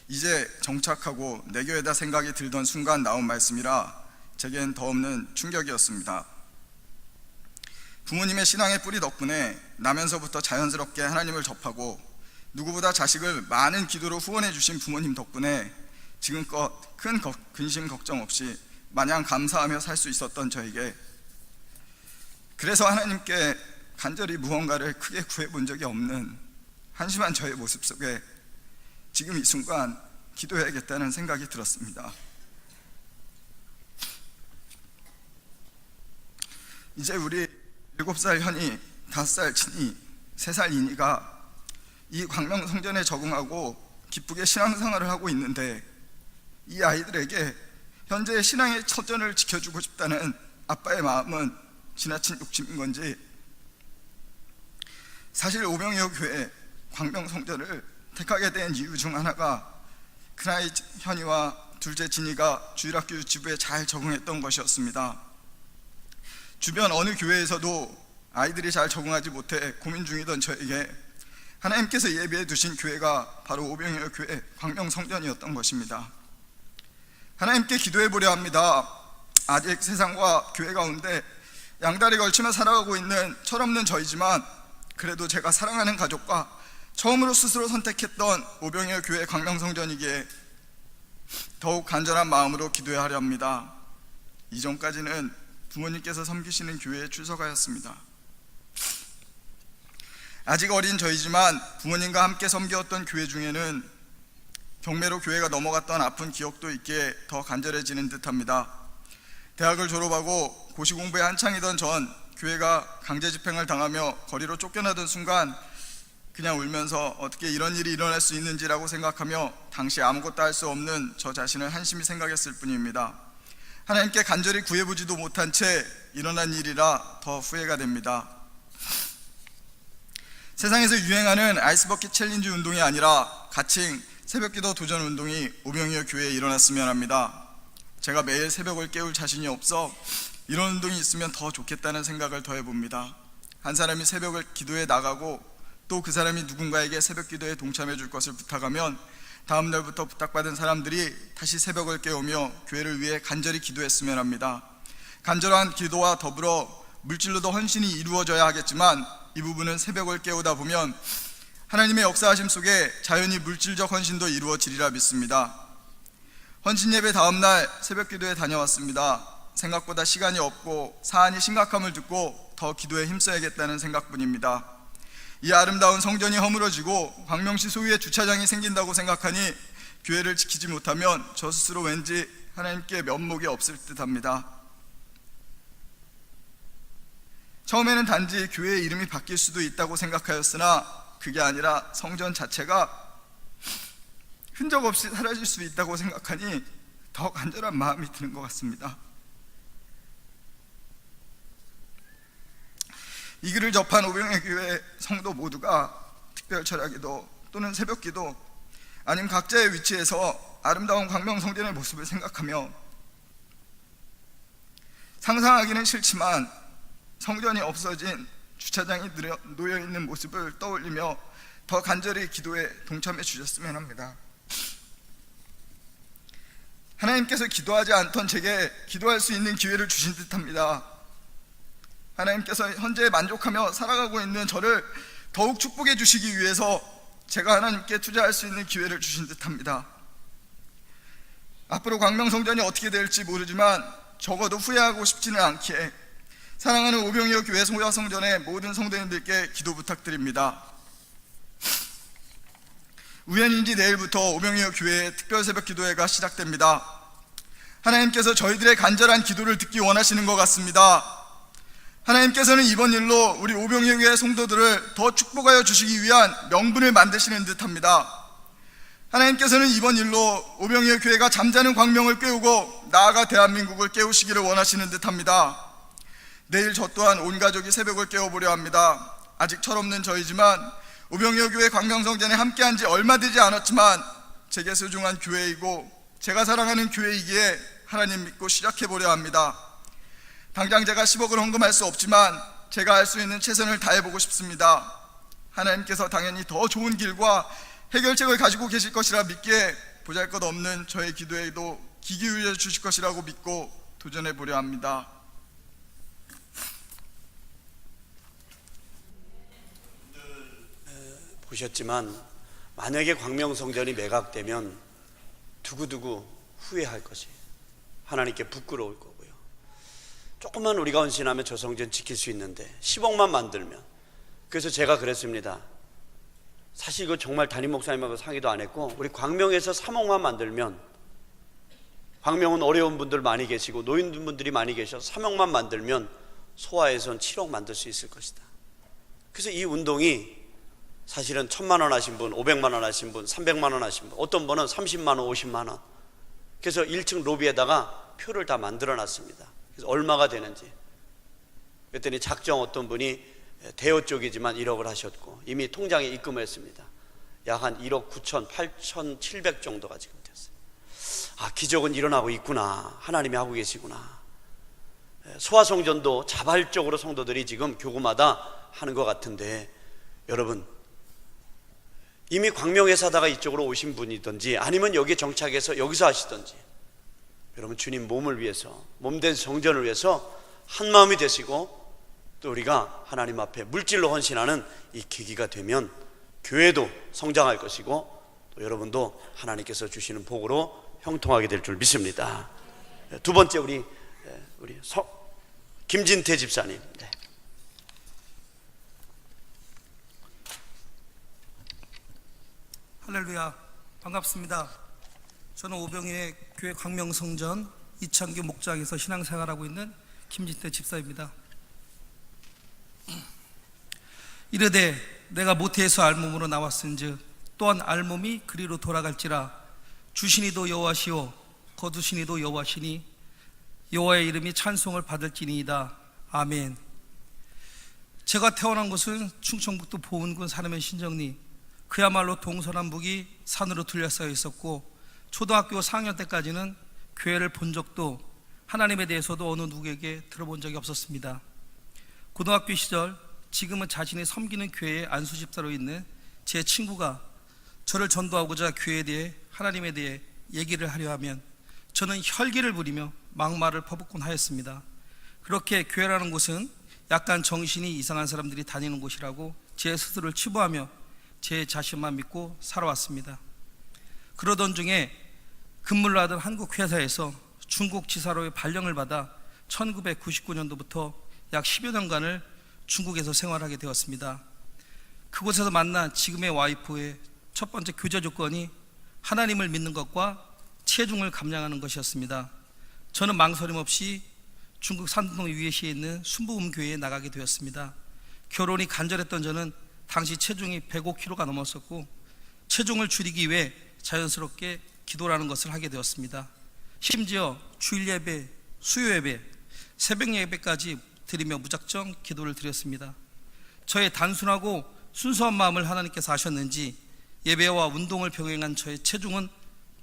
이제 정착하고 내 교회다 생각이 들던 순간 나온 말씀이라 제겐 더 없는 충격이었습니다. 부모님의 신앙의 뿌리 덕분에 나면서부터 자연스럽게 하나님을 접하고 누구보다 자식을 많은 기도로 후원해 주신 부모님 덕분에 지금껏 큰 근심 걱정 없이 마냥 감사하며 살 수 있었던 저에게, 그래서 하나님께 간절히 무언가를 크게 구해본 적이 없는 한심한 저의 모습 속에 지금 이 순간 기도해야겠다는 생각이 들었습니다. 이제 우리 7살 현이, 5살 친이, 3살 이니가 이 광명성전에 적응하고 기쁘게 신앙생활을 하고 있는데, 이 아이들에게 현재의 신앙의 처전을 지켜주고 싶다는 아빠의 마음은 지나친 욕심인 건지, 사실 오병이어 교회 광명성전을 택하게 된 이유 중 하나가 큰아이 현이와 둘째 진이가 주일학교 유치부에 잘 적응했던 것이었습니다. 주변 어느 교회에서도 아이들이 잘 적응하지 못해 고민 중이던 저에게 하나님께서 예비해 두신 교회가 바로 오병이어 교회 광명성전이었던 것입니다. 하나님께 기도해 보려 합니다. 아직 세상과 교회 가운데 양다리 걸치며 살아가고 있는 철없는 저이지만 그래도 제가 사랑하는 가족과 처음으로 스스로 선택했던 오병이어 교회 광명성전이기에 더욱 간절한 마음으로 기도해야 하려 합니다. 이전까지는 부모님께서 섬기시는 교회에 출석하였습니다. 아직 어린 저희지만 부모님과 함께 섬겼던 교회 중에는 경매로 교회가 넘어갔던 아픈 기억도 있기에 더 간절해지는 듯합니다. 대학을 졸업하고 고시 공부에 한창이던 전 교회가 강제 집행을 당하며 거리로 쫓겨나던 순간 그냥 울면서 어떻게 이런 일이 일어날 수 있는지라고 생각하며 당시 아무것도 할 수 없는 저 자신을 한심히 생각했을 뿐입니다. 하나님께 간절히 구해보지도 못한 채 일어난 일이라 더 후회가 됩니다. 세상에서 유행하는 아이스버킷 챌린지 운동이 아니라 가칭 새벽기도 도전 운동이 오병이어 교회에 일어났으면 합니다. 제가 매일 새벽을 깨울 자신이 없어 이런 운동이 있으면 더 좋겠다는 생각을 더해봅니다. 한 사람이 새벽을 기도에 나가고 또 그 사람이 누군가에게 새벽 기도에 동참해 줄 것을 부탁하면 다음 날부터 부탁받은 사람들이 다시 새벽을 깨우며 교회를 위해 간절히 기도했으면 합니다. 간절한 기도와 더불어 물질로도 헌신이 이루어져야 하겠지만 이 부분은 새벽을 깨우다 보면 하나님의 역사하심 속에 자연히 물질적 헌신도 이루어지리라 믿습니다. 헌신 예배 다음 날 새벽 기도에 다녀왔습니다. 생각보다 시간이 없고 사안이 심각함을 듣고 더 기도에 힘써야겠다는 생각뿐입니다. 이 아름다운 성전이 허물어지고 광명시 소유의 주차장이 생긴다고 생각하니 교회를 지키지 못하면 저 스스로 왠지 하나님께 면목이 없을 듯합니다. 처음에는 단지 교회의 이름이 바뀔 수도 있다고 생각하였으나 그게 아니라 성전 자체가 흔적 없이 사라질 수 있다고 생각하니 더 간절한 마음이 드는 것 같습니다. 이 글을 접한 오병이어 교회 성도 모두가 특별 철야기도 또는 새벽기도 아니면 각자의 위치에서 아름다운 광명성전의 모습을 생각하며 상상하기는 싫지만 성전이 없어진 주차장이 놓여있는 모습을 떠올리며 더 간절히 기도에 동참해 주셨으면 합니다. 하나님께서 기도하지 않던 제게 기도할 수 있는 기회를 주신 듯합니다. 하나님께서 현재 만족하며 살아가고 있는 저를 더욱 축복해 주시기 위해서 제가 하나님께 투자할 수 있는 기회를 주신 듯합니다. 앞으로 광명성전이 어떻게 될지 모르지만 적어도 후회하고 싶지는 않기에 사랑하는 오병이어 교회 소야성전의 모든 성도님들께 기도 부탁드립니다. 우연인지 내일부터 오병이어 교회의 특별 새벽 기도회가 시작됩니다. 하나님께서 저희들의 간절한 기도를 듣기 원하시는 것 같습니다. 하나님께서는 이번 일로 우리 오병이어 교회 성도들을 더 축복하여 주시기 위한 명분을 만드시는 듯합니다. 하나님께서는 이번 일로 오병이어 교회가 잠자는 광명을 깨우고 나아가 대한민국을 깨우시기를 원하시는 듯합니다. 내일 저 또한 온 가족이 새벽을 깨워보려 합니다. 아직 철없는 저희지만 오병이어 교회 광명성전에 함께한 지 얼마 되지 않았지만 제게 소중한 교회이고 제가 사랑하는 교회이기에 하나님 믿고 시작해보려 합니다. 당장 제가 10억을 헌금할 수 없지만 제가 할 수 있는 최선을 다해보고 싶습니다. 하나님께서 당연히 더 좋은 길과 해결책을 가지고 계실 것이라 믿기에 보잘것없는 저의 기도에도 귀 기울여 주실 것이라고 믿고 도전해보려 합니다. 보셨지만 만약에 광명성전이 매각되면 두고두고 후회할 것이 하나님께 부끄러울 거고요. 조금만 우리가 헌신하면 저 성전 지킬 수 있는데 10억만 만들면, 그래서 제가 그랬습니다. 사실 이거 정말 담임 목사님하고 상의도 안 했고 우리 광명에서 3억만 만들면, 광명은 어려운 분들 많이 계시고 노인분들이 많이 계셔서 3억만 만들면 소아에선 7억 만들 수 있을 것이다. 그래서 이 운동이 사실은 1,000만 원 하신 분, 500만 원 하신 분, 300만 원 하신 분, 어떤 분은 30만 원, 50만 원. 그래서 1층 로비에다가 표를 다 만들어 놨습니다. 그래서 얼마가 되는지 그랬더니 작정 어떤 분이 대여 쪽이지만 1억을 하셨고 이미 통장에 입금을 했습니다. 약 한 1억 9천, 8,700 정도가 지금 됐어요. 아, 기적은 일어나고 있구나. 하나님이 하고 계시구나. 소아성전도 자발적으로 성도들이 지금 교구마다 하는 것 같은데, 여러분 이미 광명에 사다가 이쪽으로 오신 분이든지 아니면 여기 정착해서 여기서 하시든지, 여러분 주님 몸을 위해서, 몸된 성전을 위해서 한 마음이 되시고 또 우리가 하나님 앞에 물질로 헌신하는 이 계기가 되면 교회도 성장할 것이고 또 여러분도 하나님께서 주시는 복으로 형통하게 될 줄 믿습니다. 두 번째 우리 김진태 집사님. 네. 할렐루야, 반갑습니다. 저는 오병이의 교회 광명성전 이창규 목장에서 신앙생활하고 있는 김진태 집사입니다. 이르되 내가 모태에서 알몸으로 나왔은즉 또한 알몸이 그리로 돌아갈지라. 주시니도 여호와시오 거두시니도 여호와시니 여호와의 이름이 찬송을 받을지니이다. 아멘. 제가 태어난 곳은 충청북도 보은군 사내면 신정리. 그야말로 동서남북이 산으로 둘러싸여 있었고 초등학교 4학년 때까지는 교회를 본 적도 하나님에 대해서도 어느 누구에게 들어본 적이 없었습니다. 고등학교 시절 지금은 자신이 섬기는 교회의 안수집사로 있는 제 친구가 저를 전도하고자 교회에 대해 하나님에 대해 얘기를 하려 하면 저는 혈기를 부리며 막말을 퍼붓곤 하였습니다. 그렇게 교회라는 곳은 약간 정신이 이상한 사람들이 다니는 곳이라고 제 스스로를 치부하며 제 자신만 믿고 살아왔습니다. 그러던 중에 근무를 하던 한국 회사에서 중국 지사로의 발령을 받아 1999년도부터 약 10여 년간을 중국에서 생활하게 되었습니다. 그곳에서 만난 지금의 와이프의 첫 번째 교제 조건이 하나님을 믿는 것과 체중을 감량하는 것이었습니다. 저는 망설임 없이 중국 산동 유해시에 있는 순부음교회에 나가게 되었습니다. 결혼이 간절했던 저는 당시 체중이 105kg가 넘었었고 체중을 줄이기 위해 자연스럽게 기도라는 것을 하게 되었습니다. 심지어 주일 예배, 수요 예배, 새벽 예배까지 드리며 무작정 기도를 드렸습니다. 저의 단순하고 순수한 마음을 하나님께서 아셨는지 예배와 운동을 병행한 저의 체중은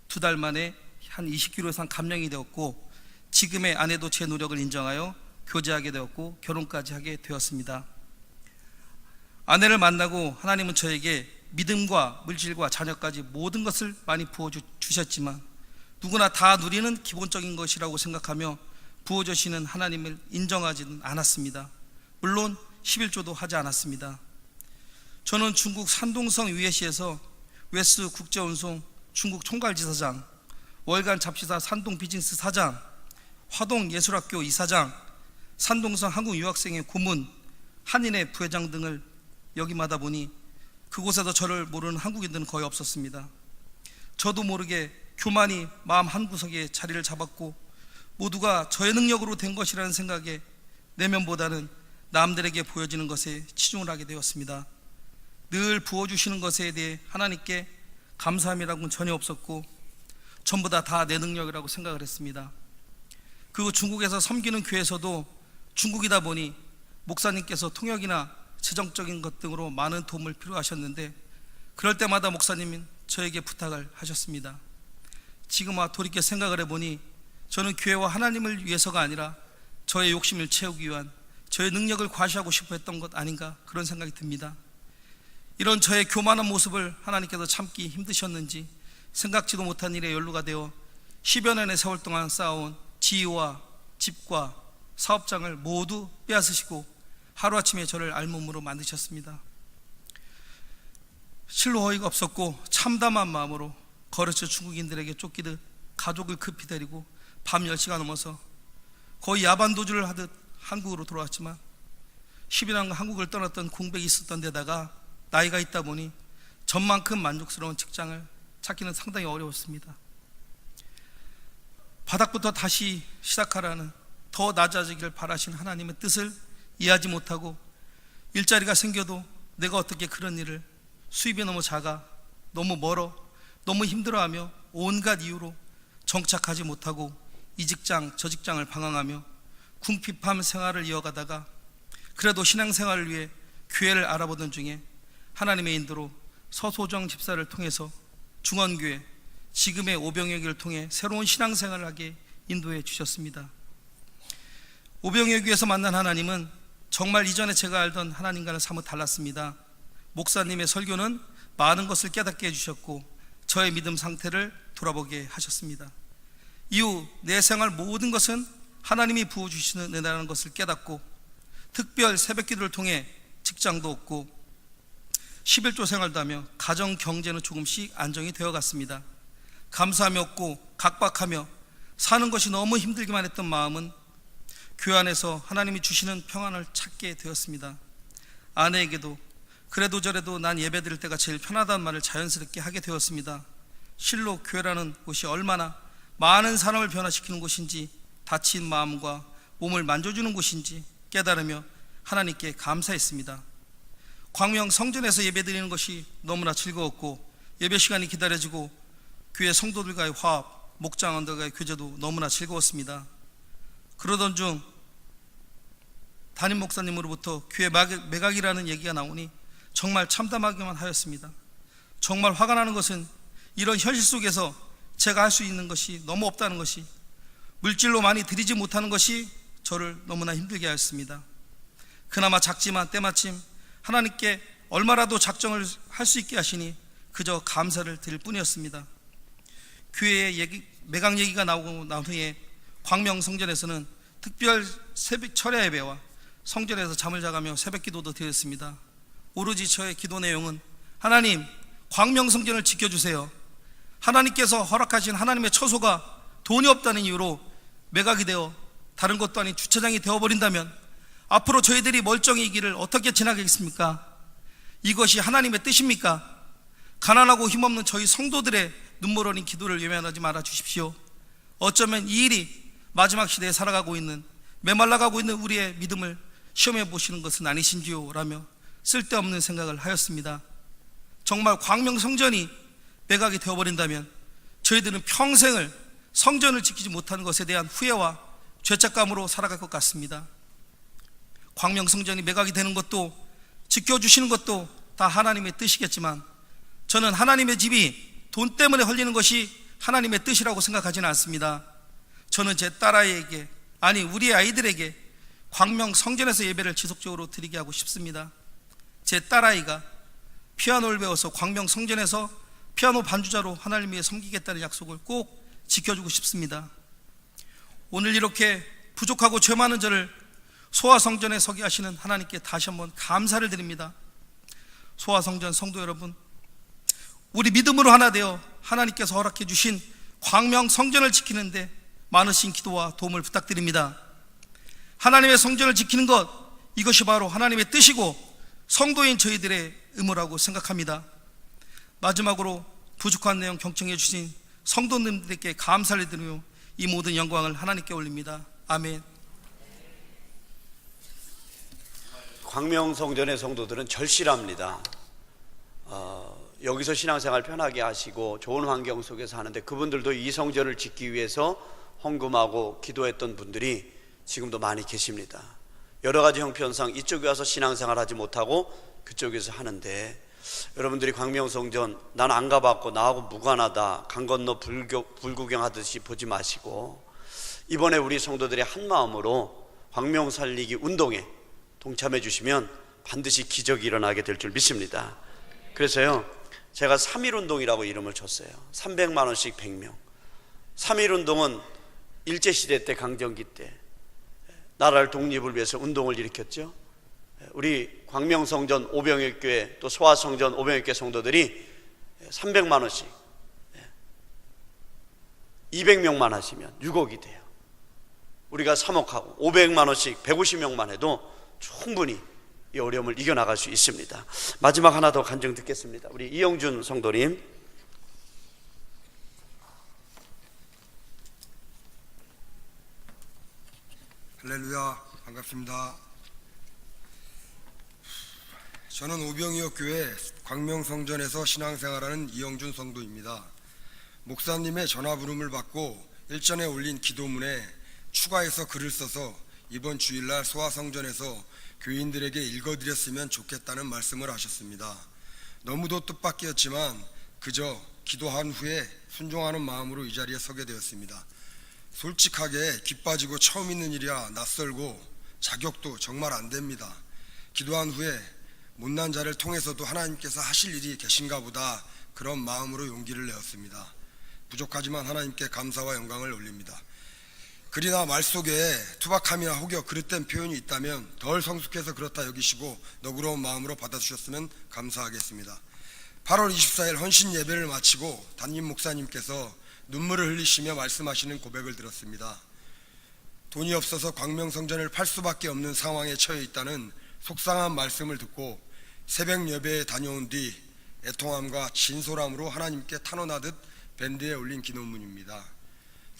2달 만에 한 20kg 이상 감량이 되었고 지금의 아내도 제 노력을 인정하여 교제하게 되었고 결혼까지 하게 되었습니다. 아내를 만나고 하나님은 저에게 믿음과 물질과 자녀까지 모든 것을 많이 부어주셨지만 누구나 다 누리는 기본적인 것이라고 생각하며 부어주시는 하나님을 인정하지는 않았습니다. 물론 11조도 하지 않았습니다. 저는 중국 산동성 유해시에서 웨스 국제운송 중국 총괄지사장, 월간 잡지사 산동 비즈니스 사장, 화동 예술학교 이사장, 산동성 한국 유학생의 고문, 한인의 부회장 등을 역임하다 보니 그곳에서 저를 모르는 한국인들은 거의 없었습니다. 저도 모르게 교만이 마음 한구석에 자리를 잡았고 모두가 저의 능력으로 된 것이라는 생각에 내면보다는 남들에게 보여지는 것에 치중을 하게 되었습니다. 늘 부어주시는 것에 대해 하나님께 감사함이라고는 전혀 없었고 전부 다 내 능력이라고 생각을 했습니다. 그리고 중국에서 섬기는 교회에서도 중국이다 보니 목사님께서 통역이나 재정적인 것 등으로 많은 도움을 필요하셨는데 그럴 때마다 목사님은 저에게 부탁을 하셨습니다. 지금 돌이켜 생각을 해보니 저는 교회와 하나님을 위해서가 아니라 저의 욕심을 채우기 위한 저의 능력을 과시하고 싶어 했던 것 아닌가 그런 생각이 듭니다. 이런 저의 교만한 모습을 하나님께서 참기 힘드셨는지 생각지도 못한 일에 연루가 되어 10여 년의 세월 동안 쌓아온 지위와 집과 사업장을 모두 빼앗으시고 하루아침에 저를 알몸으로 만드셨습니다. 실로 어이가 없었고 참담한 마음으로 거르쳐 중국인들에게 쫓기듯 가족을 급히 데리고 밤 10시가 넘어서 거의 야반도주를 하듯 한국으로 돌아왔지만 10일간 한국을 떠났던 공백이 있었던 데다가 나이가 있다 보니 전만큼 만족스러운 직장을 찾기는 상당히 어려웠습니다. 바닥부터 다시 시작하라는 더 낮아지기를 바라신 하나님의 뜻을 이해하지 못하고 일자리가 생겨도 내가 어떻게 그런 일을 수입이 너무 작아, 너무 멀어, 너무 힘들어하며 온갖 이유로 정착하지 못하고 이 직장 저 직장을 방황하며 궁핍함 생활을 이어가다가 그래도 신앙생활을 위해 교회를 알아보던 중에 하나님의 인도로 서소정 집사를 통해서 중원교회 지금의 오병여교를 통해 새로운 신앙생활을 하게 인도해 주셨습니다. 오병여교에서 만난 하나님은 정말 이전에 제가 알던 하나님과는 사뭇 달랐습니다. 목사님의 설교는 많은 것을 깨닫게 해주셨고 저의 믿음 상태를 돌아보게 하셨습니다. 이후 내 생활 모든 것은 하나님이 부어주시는 은혜라는 것을 깨닫고 특별 새벽기도를 통해 직장도 얻고 11조 생활도 하며 가정 경제는 조금씩 안정이 되어 갔습니다. 감사함이 없고 각박하며 사는 것이 너무 힘들기만 했던 마음은 교회 안에서 하나님이 주시는 평안을 찾게 되었습니다. 아내에게도 그래도 저래도 난 예배 드릴 때가 제일 편하다는 말을 자연스럽게 하게 되었습니다. 실로 교회라는 곳이 얼마나 많은 사람을 변화시키는 곳인지, 다친 마음과 몸을 만져주는 곳인지 깨달으며 하나님께 감사했습니다. 광명 성전에서 예배 드리는 것이 너무나 즐거웠고, 예배 시간이 기다려지고 교회 성도들과의 화합, 목장원들과의 교제도 너무나 즐거웠습니다. 그러던 중 담임 목사님으로부터 교회 매각이라는 얘기가 나오니 정말 참담하기만 하였습니다. 정말 화가 나는 것은 이런 현실 속에서 제가 할 수 있는 것이 너무 없다는 것이, 물질로 많이 드리지 못하는 것이 저를 너무나 힘들게 하였습니다. 그나마 작지만 때마침 하나님께 얼마라도 작정을 할 수 있게 하시니 그저 감사를 드릴 뿐이었습니다. 교회의 매각 얘기가 나오고 난 후에 광명 성전에서는 특별 새벽 철야 예배와 성전에서 잠을 자가며 새벽 기도도 드렸습니다. 오로지 저의 기도 내용은 하나님, 광명 성전을 지켜주세요. 하나님께서 허락하신 하나님의 처소가 돈이 없다는 이유로 매각이 되어 다른 것도 아닌 주차장이 되어버린다면 앞으로 저희들이 멀쩡히 이 길을 어떻게 지나가겠습니까? 이것이 하나님의 뜻입니까? 가난하고 힘없는 저희 성도들의 눈물 어린 기도를 외면하지 말아 주십시오. 어쩌면 이 일이 마지막 시대에 살아가고 있는, 메말라가고 있는 우리의 믿음을 시험해 보시는 것은 아니신지요? 라며 쓸데없는 생각을 하였습니다. 정말 광명 성전이 매각이 되어버린다면 저희들은 평생을 성전을 지키지 못하는 것에 대한 후회와 죄책감으로 살아갈 것 같습니다. 광명 성전이 매각이 되는 것도 지켜주시는 것도 다 하나님의 뜻이겠지만, 저는 하나님의 집이 돈 때문에 헐리는 것이 하나님의 뜻이라고 생각하지는 않습니다. 저는 제 딸아이에게, 아니 우리 아이들에게 광명 성전에서 예배를 지속적으로 드리게 하고 싶습니다. 제 딸아이가 피아노를 배워서 광명 성전에서 피아노 반주자로 하나님을 위해 섬기겠다는 약속을 꼭 지켜주고 싶습니다. 오늘 이렇게 부족하고 죄 많은 저를 소아성전에 서게 하시는 하나님께 다시 한번 감사를 드립니다. 소아성전 성도 여러분, 우리 믿음으로 하나 되어 하나님께서 허락해 주신 광명 성전을 지키는데 많으신 기도와 도움을 부탁드립니다. 하나님의 성전을 지키는 것, 이것이 바로 하나님의 뜻이고 성도인 저희들의 의무라고 생각합니다. 마지막으로 부족한 내용 경청해 주신 성도님들께 감사를 드리며 이 모든 영광을 하나님께 올립니다. 아멘. 광명 성전의 성도들은 절실합니다. 여기서 신앙생활 편하게 하시고 좋은 환경 속에서 하는데, 그분들도 이 성전을 짓기 위해서 헌금하고 기도했던 분들이 지금도 많이 계십니다. 여러 가지 형편상 이쪽에 와서 신앙생활 하지 못하고 그쪽에서 하는데, 여러분들이 광명성전 난 안 가봤고 나하고 무관하다, 강 건너 불구경하듯이 보지 마시고 이번에 우리 성도들이 한 마음으로 광명 살리기 운동에 동참해 주시면 반드시 기적이 일어나게 될 줄 믿습니다. 그래서요, 제가 3.1운동이라고 이름을 줬어요. 300만 원씩 100명. 3.1운동은 일제시대 때, 강점기 때 나라를 독립을 위해서 운동을 일으켰죠. 우리 광명성전 오병일교회 또 소아성전 오병일교회 성도들이 300만 원씩 200명만 하시면 6억이 돼요. 우리가 3억하고 500만 원씩 150명만 해도 충분히 이 어려움을 이겨나갈 수 있습니다. 마지막 하나 더 간증 듣겠습니다. 우리 이영준 성도님. 할렐루야, 반갑습니다. 저는 오병이어 교회 광명성전에서 신앙생활하는 이영준 성도입니다. 목사님의 전화 부름을 받고 일전에 올린 기도문에 추가해서 글을 써서 이번 주일날 소아성전에서 교인들에게 읽어드렸으면 좋겠다는 말씀을 하셨습니다. 너무도 뜻밖이었지만 그저 기도한 후에 순종하는 마음으로 이 자리에 서게 되었습니다. 솔직하게 기빠지고 처음 있는 일이라 낯설고 자격도 정말 안 됩니다. 기도한 후에 못난 자를 통해서도 하나님께서 하실 일이 계신가 보다, 그런 마음으로 용기를 내었습니다. 부족하지만 하나님께 감사와 영광을 올립니다. 글이나 말 속에 투박함이나 혹여 그릇된 표현이 있다면 덜 성숙해서 그렇다 여기시고 너그러운 마음으로 받아주셨으면 감사하겠습니다. 8월 24일 헌신 예배를 마치고 담임 목사님께서 눈물을 흘리시며 말씀하시는 고백을 들었습니다. 돈이 없어서 광명성전을 팔 수밖에 없는 상황에 처해 있다는 속상한 말씀을 듣고 새벽 예배에 다녀온 뒤 애통함과 진솔함으로 하나님께 탄원하듯 밴드에 올린 기도문입니다.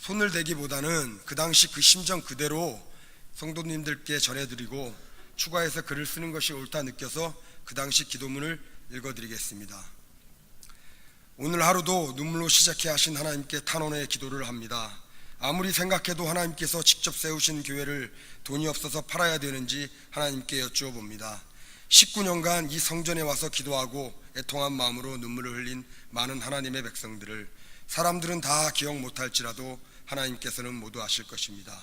손을 대기보다는 그 당시 그 심정 그대로 성도님들께 전해드리고 추가해서 글을 쓰는 것이 옳다 느껴서 그 당시 기도문을 읽어드리겠습니다. 오늘 하루도 눈물로 시작해 하신 하나님께 탄원의 기도를 합니다. 아무리 생각해도 하나님께서 직접 세우신 교회를 돈이 없어서 팔아야 되는지 하나님께 여쭈어 봅니다. 19년간 이 성전에 와서 기도하고 애통한 마음으로 눈물을 흘린 많은 하나님의 백성들을 사람들은 다 기억 못할지라도 하나님께서는 모두 아실 것입니다.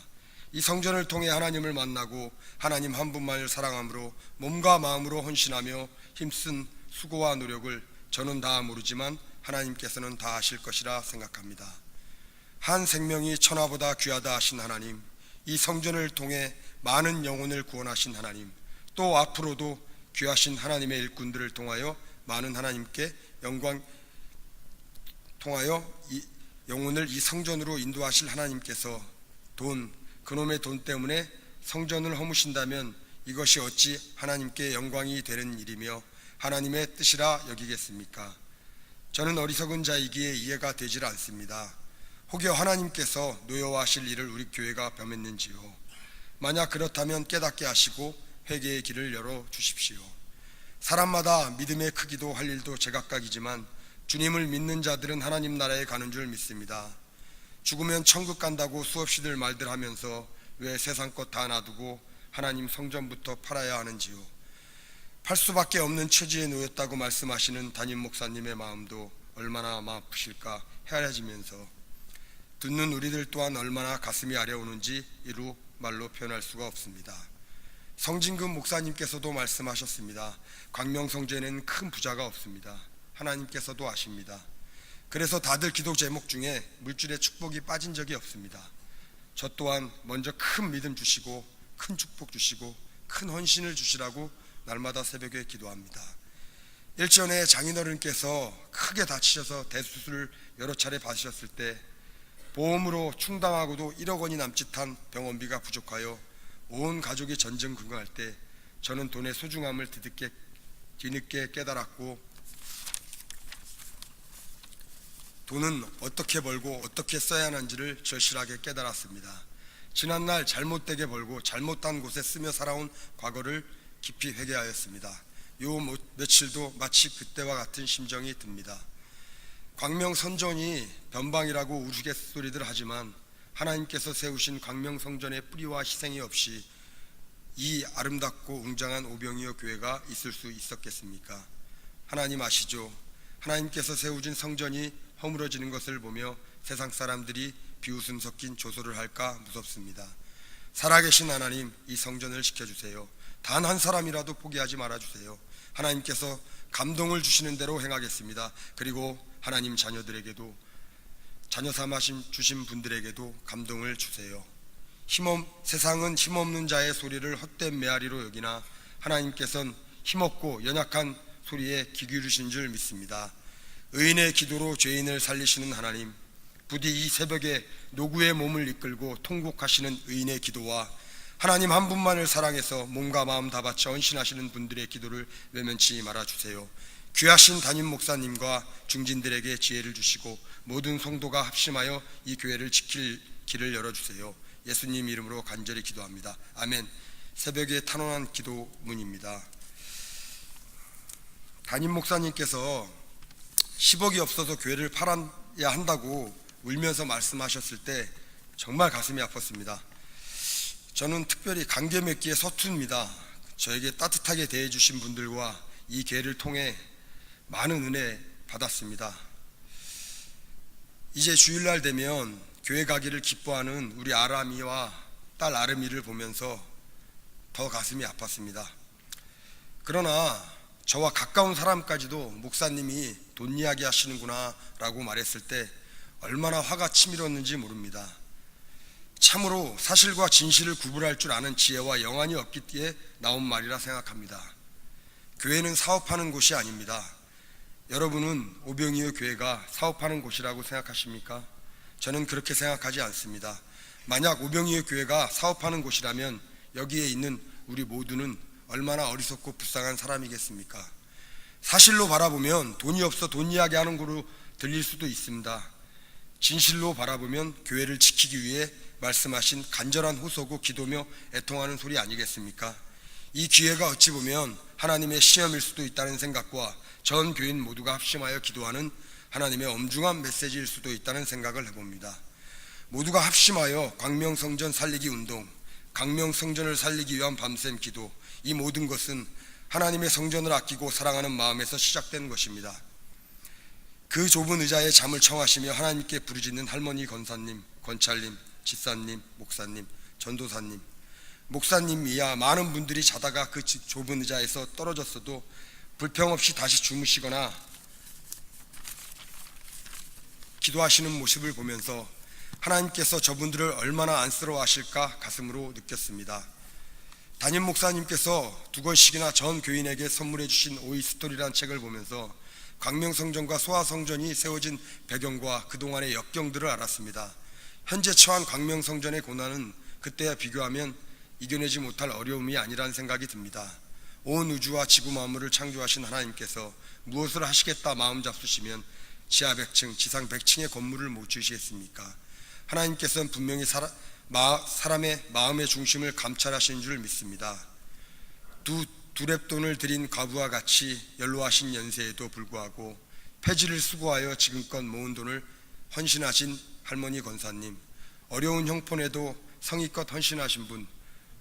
이 성전을 통해 하나님을 만나고 하나님 한 분만을 사랑함으로 몸과 마음으로 헌신하며 힘쓴 수고와 노력을 저는 다 모르지만 하나님께서는 다 아실 것이라 생각합니다. 한 생명이 천하보다 귀하다 하신 하나님, 이 성전을 통해 많은 영혼을 구원하신 하나님, 또 앞으로도 귀하신 하나님의 일꾼들을 통하여 많은 하나님께 영광 통하여 영혼을 이 성전으로 인도하실 하나님께서 그놈의 돈 때문에 성전을 허무신다면 이것이 어찌 하나님께 영광이 되는 일이며 하나님의 뜻이라 여기겠습니까? 저는 어리석은 자이기에 이해가 되질 않습니다. 혹여 하나님께서 노여워하실 일을 우리 교회가 범했는지요? 만약 그렇다면 깨닫게 하시고 회개의 길을 열어주십시오. 사람마다 믿음의 크기도 할 일도 제각각이지만 주님을 믿는 자들은 하나님 나라에 가는 줄 믿습니다. 죽으면 천국 간다고 수없이들 말들 하면서 왜 세상 것 다 놔두고 하나님 성전부터 팔아야 하는지요? 팔 수밖에 없는 처지에 놓였다고 말씀하시는 담임 목사님의 마음도 얼마나 마음 아프실까 헤아려지면서 듣는 우리들 또한 얼마나 가슴이 아려오는지 이루 말로 표현할 수가 없습니다. 성진금 목사님께서도 말씀하셨습니다. 광명성전에는 큰 부자가 없습니다. 하나님께서도 아십니다. 그래서 다들 기도 제목 중에 물질의 축복이 빠진 적이 없습니다. 저 또한 먼저 큰 믿음 주시고 큰 축복 주시고 큰 헌신을 주시라고 날마다 새벽에 기도합니다. 일전에 장인어른께서 크게 다치셔서 대수술을 여러 차례 받으셨을 때 보험으로 충당하고도 1억 원이 남짓한 병원비가 부족하여 온 가족이 전전긍긍할 때 저는 돈의 소중함을 뒤늦게 깨달았고 돈은 어떻게 벌고 어떻게 써야 하는지를 절실하게 깨달았습니다. 지난날 잘못되게 벌고 잘못한 곳에 쓰며 살아온 과거를 깊이 회개하였습니다. 요 며칠도 마치 그때와 같은 심정이 듭니다. 광명성전이 변방이라고 우스갯소리들 하지만 하나님께서 세우신 광명성전의 뿌리와 희생이 없이 이 아름답고 웅장한 오병이어 교회가 있을 수 있었겠습니까? 하나님 아시죠? 하나님께서 세우신 성전이 허물어지는 것을 보며 세상 사람들이 비웃음 섞인 조소를 할까 무섭습니다. 살아계신 하나님, 이 성전을 지켜주세요. 단 한 사람이라도 포기하지 말아주세요. 하나님께서 감동을 주시는 대로 행하겠습니다. 그리고 하나님 자녀들에게도 자녀 삼아 주신 분들에게도 감동을 주세요. 세상은 힘없는 자의 소리를 헛된 메아리로 여기나 하나님께서는 힘없고 연약한 소리에 귀 기울이신 줄 믿습니다. 의인의 기도로 죄인을 살리시는 하나님, 부디 이 새벽에 노구의 몸을 이끌고 통곡하시는 의인의 기도와 하나님 한 분만을 사랑해서 몸과 마음 다 바쳐 헌신하시는 분들의 기도를 외면치 말아주세요. 귀하신 담임 목사님과 중진들에게 지혜를 주시고 모든 성도가 합심하여 이 교회를 지킬 길을 열어주세요. 예수님 이름으로 간절히 기도합니다. 아멘. 새벽에 탄원한 기도문입니다. 담임 목사님께서 10억이 없어서 교회를 팔아야 한다고 울면서 말씀하셨을 때 정말 가슴이 아팠습니다. 저는 특별히 관계 맺기에 서툰입니다. 저에게 따뜻하게 대해주신 분들과 이 기회를 통해 많은 은혜 받았습니다. 이제 주일날 되면 교회 가기를 기뻐하는 우리 아람이와 딸 아름이를 보면서 더 가슴이 아팠습니다. 그러나 저와 가까운 사람까지도 목사님이 돈 이야기 하시는구나 라고 말했을 때 얼마나 화가 치밀었는지 모릅니다. 참으로 사실과 진실을 구분할 줄 아는 지혜와 영안이 없기에 나온 말이라 생각합니다. 교회는 사업하는 곳이 아닙니다. 여러분은 오병이어 교회가 사업하는 곳이라고 생각하십니까? 저는 그렇게 생각하지 않습니다. 만약 오병이어 교회가 사업하는 곳이라면 여기에 있는 우리 모두는 얼마나 어리석고 불쌍한 사람이겠습니까? 사실로 바라보면 돈이 없어 돈 이야기하는 거로 들릴 수도 있습니다. 진실로 바라보면 교회를 지키기 위해 말씀하신 간절한 호소고 기도며 애통하는 소리 아니겠습니까? 이 기회가 어찌 보면 하나님의 시험일 수도 있다는 생각과 전 교인 모두가 합심하여 기도하는 하나님의 엄중한 메시지일 수도 있다는 생각을 해봅니다. 모두가 합심하여 광명성전 살리기 운동, 광명성전을 살리기 위한 밤샘 기도, 이 모든 것은 하나님의 성전을 아끼고 사랑하는 마음에서 시작된 것입니다. 그 좁은 의자에 잠을 청하시며 하나님께 부르짖는 할머니 권사님, 권찰님, 집사님, 목사님, 전도사님, 목사님이야 많은 분들이 자다가 그 좁은 의자에서 떨어졌어도 불평 없이 다시 주무시거나 기도하시는 모습을 보면서 하나님께서 저분들을 얼마나 안쓰러워하실까 가슴으로 느꼈습니다. 담임 목사님께서 2권씩이나 전 교인에게 선물해 주신 오이 스토리라는 책을 보면서 광명성전과 소아성전이 세워진 배경과 그동안의 역경들을 알았습니다. 현재 처한 광명성전의 고난은 그때와 비교하면 이겨내지 못할 어려움이 아니라는 생각이 듭니다. 온 우주와 지구 만물을 창조하신 하나님께서 무엇을 하시겠다 마음 잡수시면 지하 100층, 지상 100층의 건물을 못 지으시겠습니까? 하나님께서는 분명히 사람의 마음의 중심을 감찰하시는 줄 믿습니다. 두 랩돈을 들인 과부와 같이 연로하신 연세에도 불구하고 폐지를 수고하여 지금껏 모은 돈을 헌신하신 할머니 권사님, 어려운 형편에도 성의껏 헌신하신 분,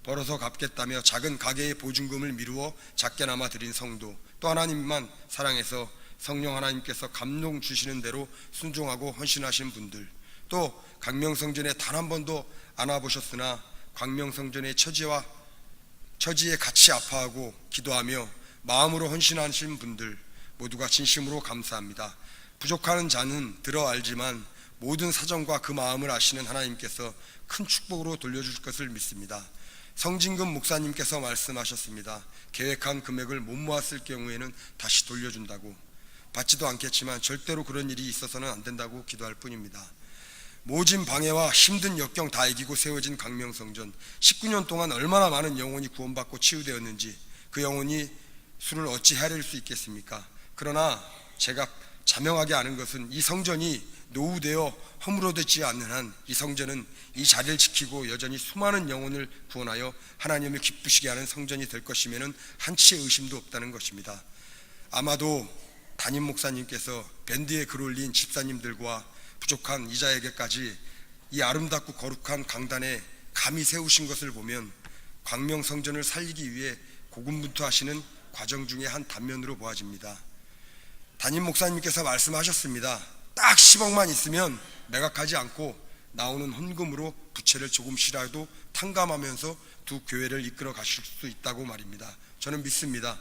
벌어서 갚겠다며 작은 가게의 보증금을 미루어 작게나마 드린 성도, 또 하나님만 사랑해서 성령 하나님께서 감동 주시는 대로 순종하고 헌신하신 분들, 또 광명성전에 단 한 번도 안 와보셨으나 광명성전의 처지에 같이 아파하고 기도하며 마음으로 헌신하신 분들 모두가 진심으로 감사합니다. 부족한 자는 들어 알지만 모든 사정과 그 마음을 아시는 하나님께서 큰 축복으로 돌려줄 것을 믿습니다. 성진금 목사님께서 말씀하셨습니다. 계획한 금액을 못 모았을 경우에는 다시 돌려준다고. 받지도 않겠지만 절대로 그런 일이 있어서는 안 된다고 기도할 뿐입니다. 모진 방해와 힘든 역경 다 이기고 세워진 광명성전, 19년 동안 얼마나 많은 영혼이 구원받고 치유되었는지 그 영혼이 수를 어찌 헤아릴 수 있겠습니까? 그러나 제가 자명하게 아는 것은 이 성전이 노후되어 허물어지지 않는 한 이 성전은 이 자리를 지키고 여전히 수많은 영혼을 구원하여 하나님을 기쁘시게 하는 성전이 될 것이면은 한치의 의심도 없다는 것입니다. 아마도 담임 목사님께서 밴드에 글 올린 집사님들과 부족한 이자에게까지 이 아름답고 거룩한 강단에 감히 세우신 것을 보면 광명성전을 살리기 위해 고군분투하시는 과정 중에 한 단면으로 보아집니다. 담임 목사님께서 말씀하셨습니다. 딱 10억만 있으면 매각하지 않고 나오는 헌금으로 부채를 조금씩이라도 탕감하면서 두 교회를 이끌어 가실 수 있다고 말입니다. 저는 믿습니다.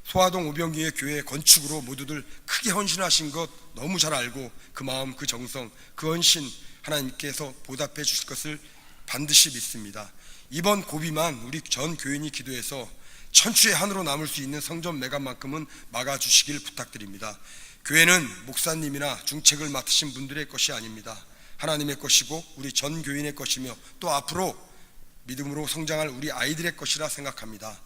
소아동 오병기의 교회 건축으로 모두들 크게 헌신하신 것 너무 잘 알고 그 마음, 그 정성, 그 헌신 하나님께서 보답해 주실 것을 반드시 믿습니다. 이번 고비만 우리 전 교인이 기도해서 천추의 한으로 남을 수 있는 성전 매각만큼은 막아주시길 부탁드립니다. 교회는 목사님이나 중책을 맡으신 분들의 것이 아닙니다. 하나님의 것이고 우리 전 교인의 것이며 또 앞으로 믿음으로 성장할 우리 아이들의 것이라 생각합니다.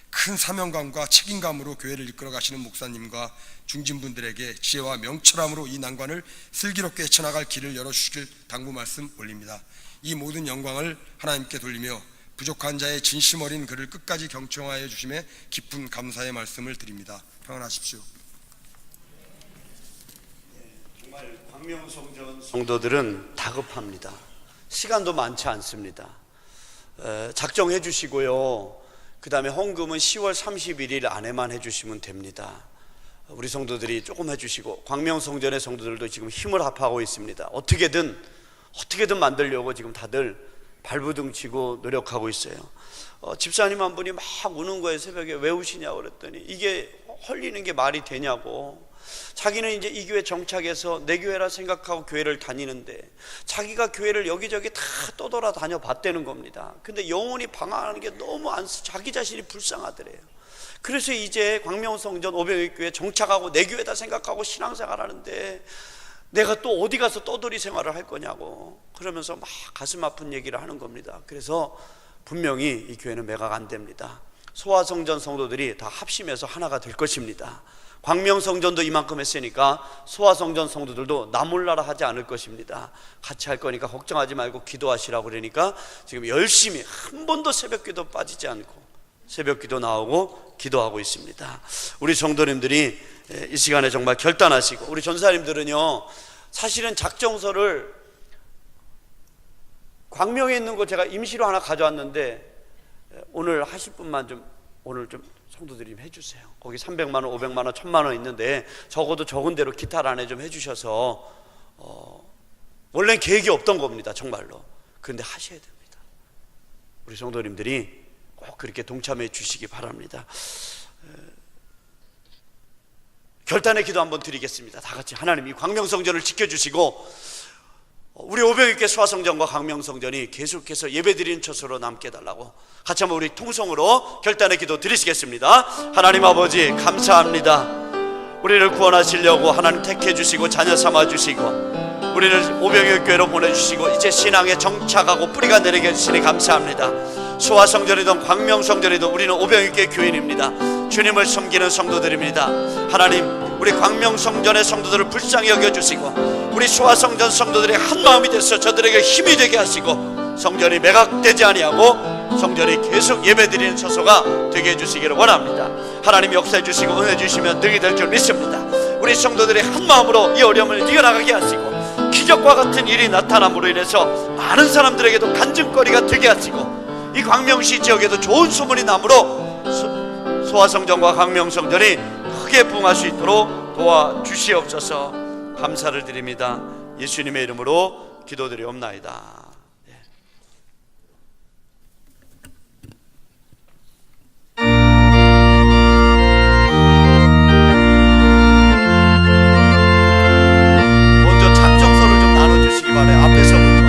큰 사명감과 책임감으로 교회를 이끌어 가시는 목사님과 중진분들에게 지혜와 명철함으로 이 난관을 슬기롭게 헤쳐나갈 길을 열어주시길 당부 말씀 올립니다. 이 모든 영광을 하나님께 돌리며 부족한 자의 진심 어린 글을 끝까지 경청하여 주심에 깊은 감사의 말씀을 드립니다. 평안하십시오. 정말 광명성전 성도들은 다급합니다. 시간도 많지 않습니다. 작정해 주시고요. 그 다음에 헌금은 10월 31일 안에만 해주시면 됩니다. 우리 성도들이 조금 해주시고 광명성전의 성도들도 지금 힘을 합하고 있습니다. 어떻게든 만들려고 지금 다들 발부둥 치고 노력하고 있어요. 집사님 한 분이 막 우는 거예요. 새벽에 왜 우시냐고 그랬더니 이게 헐리는 게 말이 되냐고. 자기는 이제 이 교회 정착해서 내 교회라 생각하고 교회를 다니는데 자기가 교회를 여기저기 다 떠돌아다녀 봤다는 겁니다. 근데 영혼이 방황하는 게 너무 자기 자신이 불쌍하더래요. 그래서 이제 광명성전 500여 교회 정착하고 내 교회다 생각하고 신앙생활 하는데 내가 또 어디 가서 떠돌이 생활을 할 거냐고 그러면서 막 가슴 아픈 얘기를 하는 겁니다. 그래서 분명히 이 교회는 매각 안 됩니다. 소아성전 성도들이 다 합심해서 하나가 될 것입니다. 광명성전도 이만큼 했으니까 소아성전 성도들도 나 몰라라 하지 않을 것입니다. 같이 할 거니까 걱정하지 말고 기도하시라고 그러니까 지금 열심히 한 번도 새벽기도 빠지지 않고 새벽기도 나오고 기도하고 있습니다. 우리 성도님들이 이 시간에 정말 결단하시고, 우리 전사님들은요 사실은 작정서를 광명에 있는 거 제가 임시로 하나 가져왔는데 오늘 하실 분만 좀 오늘 좀 성도들이 좀 해주세요. 거기 300만 원, 500만 원, 1000만 원 있는데 적어도 적은 대로 기타 안에 좀 해주셔서 원래는 계획이 없던 겁니다. 정말로. 그런데 하셔야 됩니다. 우리 성도님들이 꼭 그렇게 동참해 주시기 바랍니다. 결단의 기도 한번 드리겠습니다. 다 같이 하나님 이 광명성전을 지켜주시고 우리 500개 소아성전과 광명성전이 계속해서 예배드리는 처소로 남게 해달라고 같이 한번 우리 통성으로 결단의 기도 드리시겠습니다. 하나님 아버지 감사합니다. 우리를 구원하시려고 하나님 택해 주시고 자녀 삼아 주시고 우리를 500여 교회로 보내주시고 이제 신앙에 정착하고 뿌리가 내리게 해주시니 감사합니다. 소아성전이든 광명성전이든 우리는 500개 교인입니다. 주님을 섬기는 성도들입니다. 하나님 우리 광명성전의 성도들을 불쌍히 여겨주시고 우리 소아성전 성도들이 한마음이 돼서 저들에게 힘이 되게 하시고 성전이 매각되지 아니하고 성전이 계속 예배드리는 처소가 되게 해주시기를 원합니다. 하나님 역사해 주시고 은혜 주시면 능히 될 줄 믿습니다. 우리 성도들이 한마음으로 이 어려움을 이겨나가게 하시고 기적과 같은 일이 나타남으로 인해서 많은 사람들에게도 간증거리가 되게 하시고 이 광명시 지역에도 좋은 소문이 나므로 소아성전과 광명성전이 크게 부흥할 수 있도록 도와주시옵소서. 감사를 드립니다. 예수님의 이름으로 기도드리옵나이다. 먼저 작정서를 좀 나눠주시기 바라요. 앞에서부터.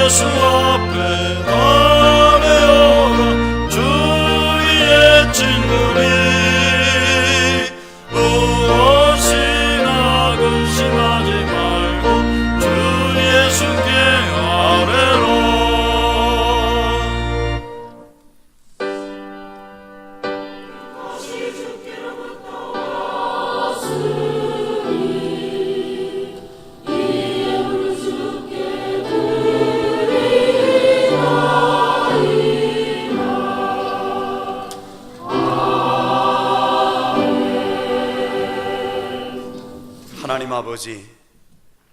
예수 앞에 나아오라. 주의 친구니 무엇이나 근심하지 말고 주 예수께 아뢰라.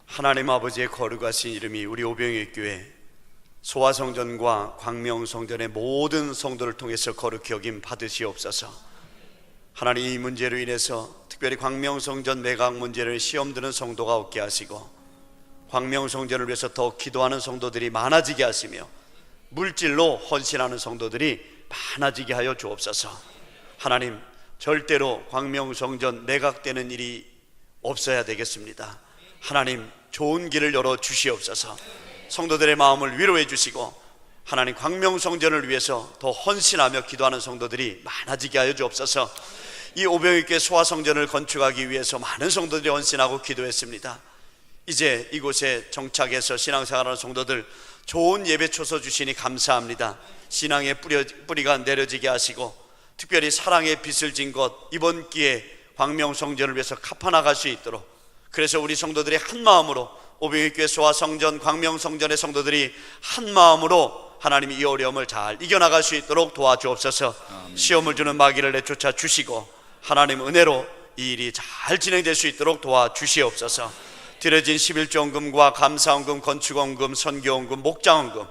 하나님 아버지의 거룩하신 이름이 우리 오병이어 교회 소아성전과 광명성전의 모든 성도를 통해서 거룩히 여김 받으시옵소서. 하나님, 이 문제로 인해서 특별히 광명성전 매각 문제를 시험 드는 성도가 없게 하시고 광명성전을 위해서 더 기도하는 성도들이 많아지게 하시며 물질로 헌신하는 성도들이 많아지게 하여 주옵소서. 하나님, 절대로 광명성전 매각되는 일이 없어야 되겠습니다. 하나님, 좋은 길을 열어 주시옵소서. 성도들의 마음을 위로해 주시고 하나님, 광명성전을 위해서 더 헌신하며 기도하는 성도들이 많아지게 하여 주옵소서. 이 오병이교회 소아성전을 건축하기 위해서 많은 성도들이 헌신하고 기도했습니다. 이제 이곳에 정착해서 신앙생활하는 성도들 좋은 예배 초서 주시니 감사합니다. 신앙의 뿌리가 내려지게 하시고 특별히 사랑의 빛을 진 것 이번 기회에 광명성전을 위해서 갚아나갈 수 있도록, 그래서 우리 성도들이 한 마음으로 오병이교회 소아성전 광명성전의 성도들이 한 마음으로 하나님이 이 어려움을 잘 이겨나갈 수 있도록 도와주옵소서. 시험을 주는 마귀를 내쫓아 주시고 하나님 은혜로 이 일이 잘 진행될 수 있도록 도와주시옵소서. 드려진 11조헌금과 감사헌금, 건축헌금, 선교헌금, 목장헌금,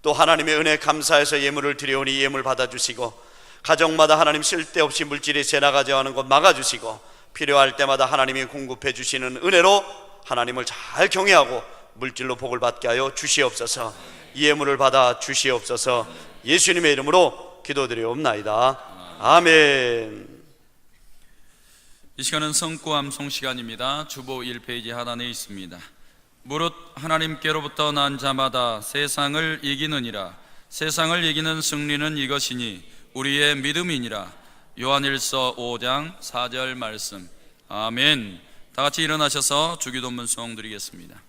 또 하나님의 은혜 감사해서 예물을 드려오니 예물 받아주시고 가정마다 하나님 쓸데없이 물질이 새나가지 않은 것 막아주시고 필요할 때마다 하나님이 공급해 주시는 은혜로 하나님을 잘 경외하고 물질로 복을 받게 하여 주시옵소서. 예물을 받아 주시옵소서. 예수님의 이름으로 기도드리옵나이다. 아멘. 이 시간은 성구암송 시간입니다. 주보 1페이지 하단에 있습니다. 무릇 하나님께로부터 난 자마다 세상을 이기느니라. 세상을 이기는 승리는 이것이니 우리의 믿음이니라. 요한일서 5장 4절 말씀. 아멘. 다 같이 일어나셔서 주기도 문송 드리겠습니다.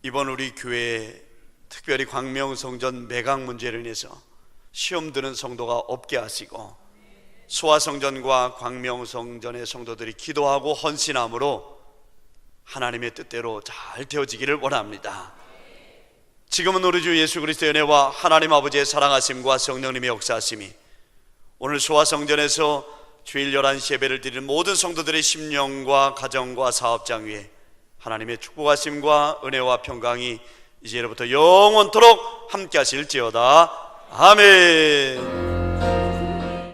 이번 우리 교회에 특별히 광명성전 매각 문제를 인해서 시험 드는 성도가 없게 하시고 소아성전과 광명성전의 성도들이 기도하고 헌신함으로 하나님의 뜻대로 잘 되어지기를 원합니다. 지금은 우리 주 예수 그리스도의 은혜와 하나님 아버지의 사랑하심과 성령님의 역사하심이 오늘 소아성전에서 주일 11시 예배를 드리는 모든 성도들의 심령과 가정과 사업장 위에 하나님의 축복하심과 은혜와 평강이 이제로부터 영원토록 함께 하실지어다. 아멘.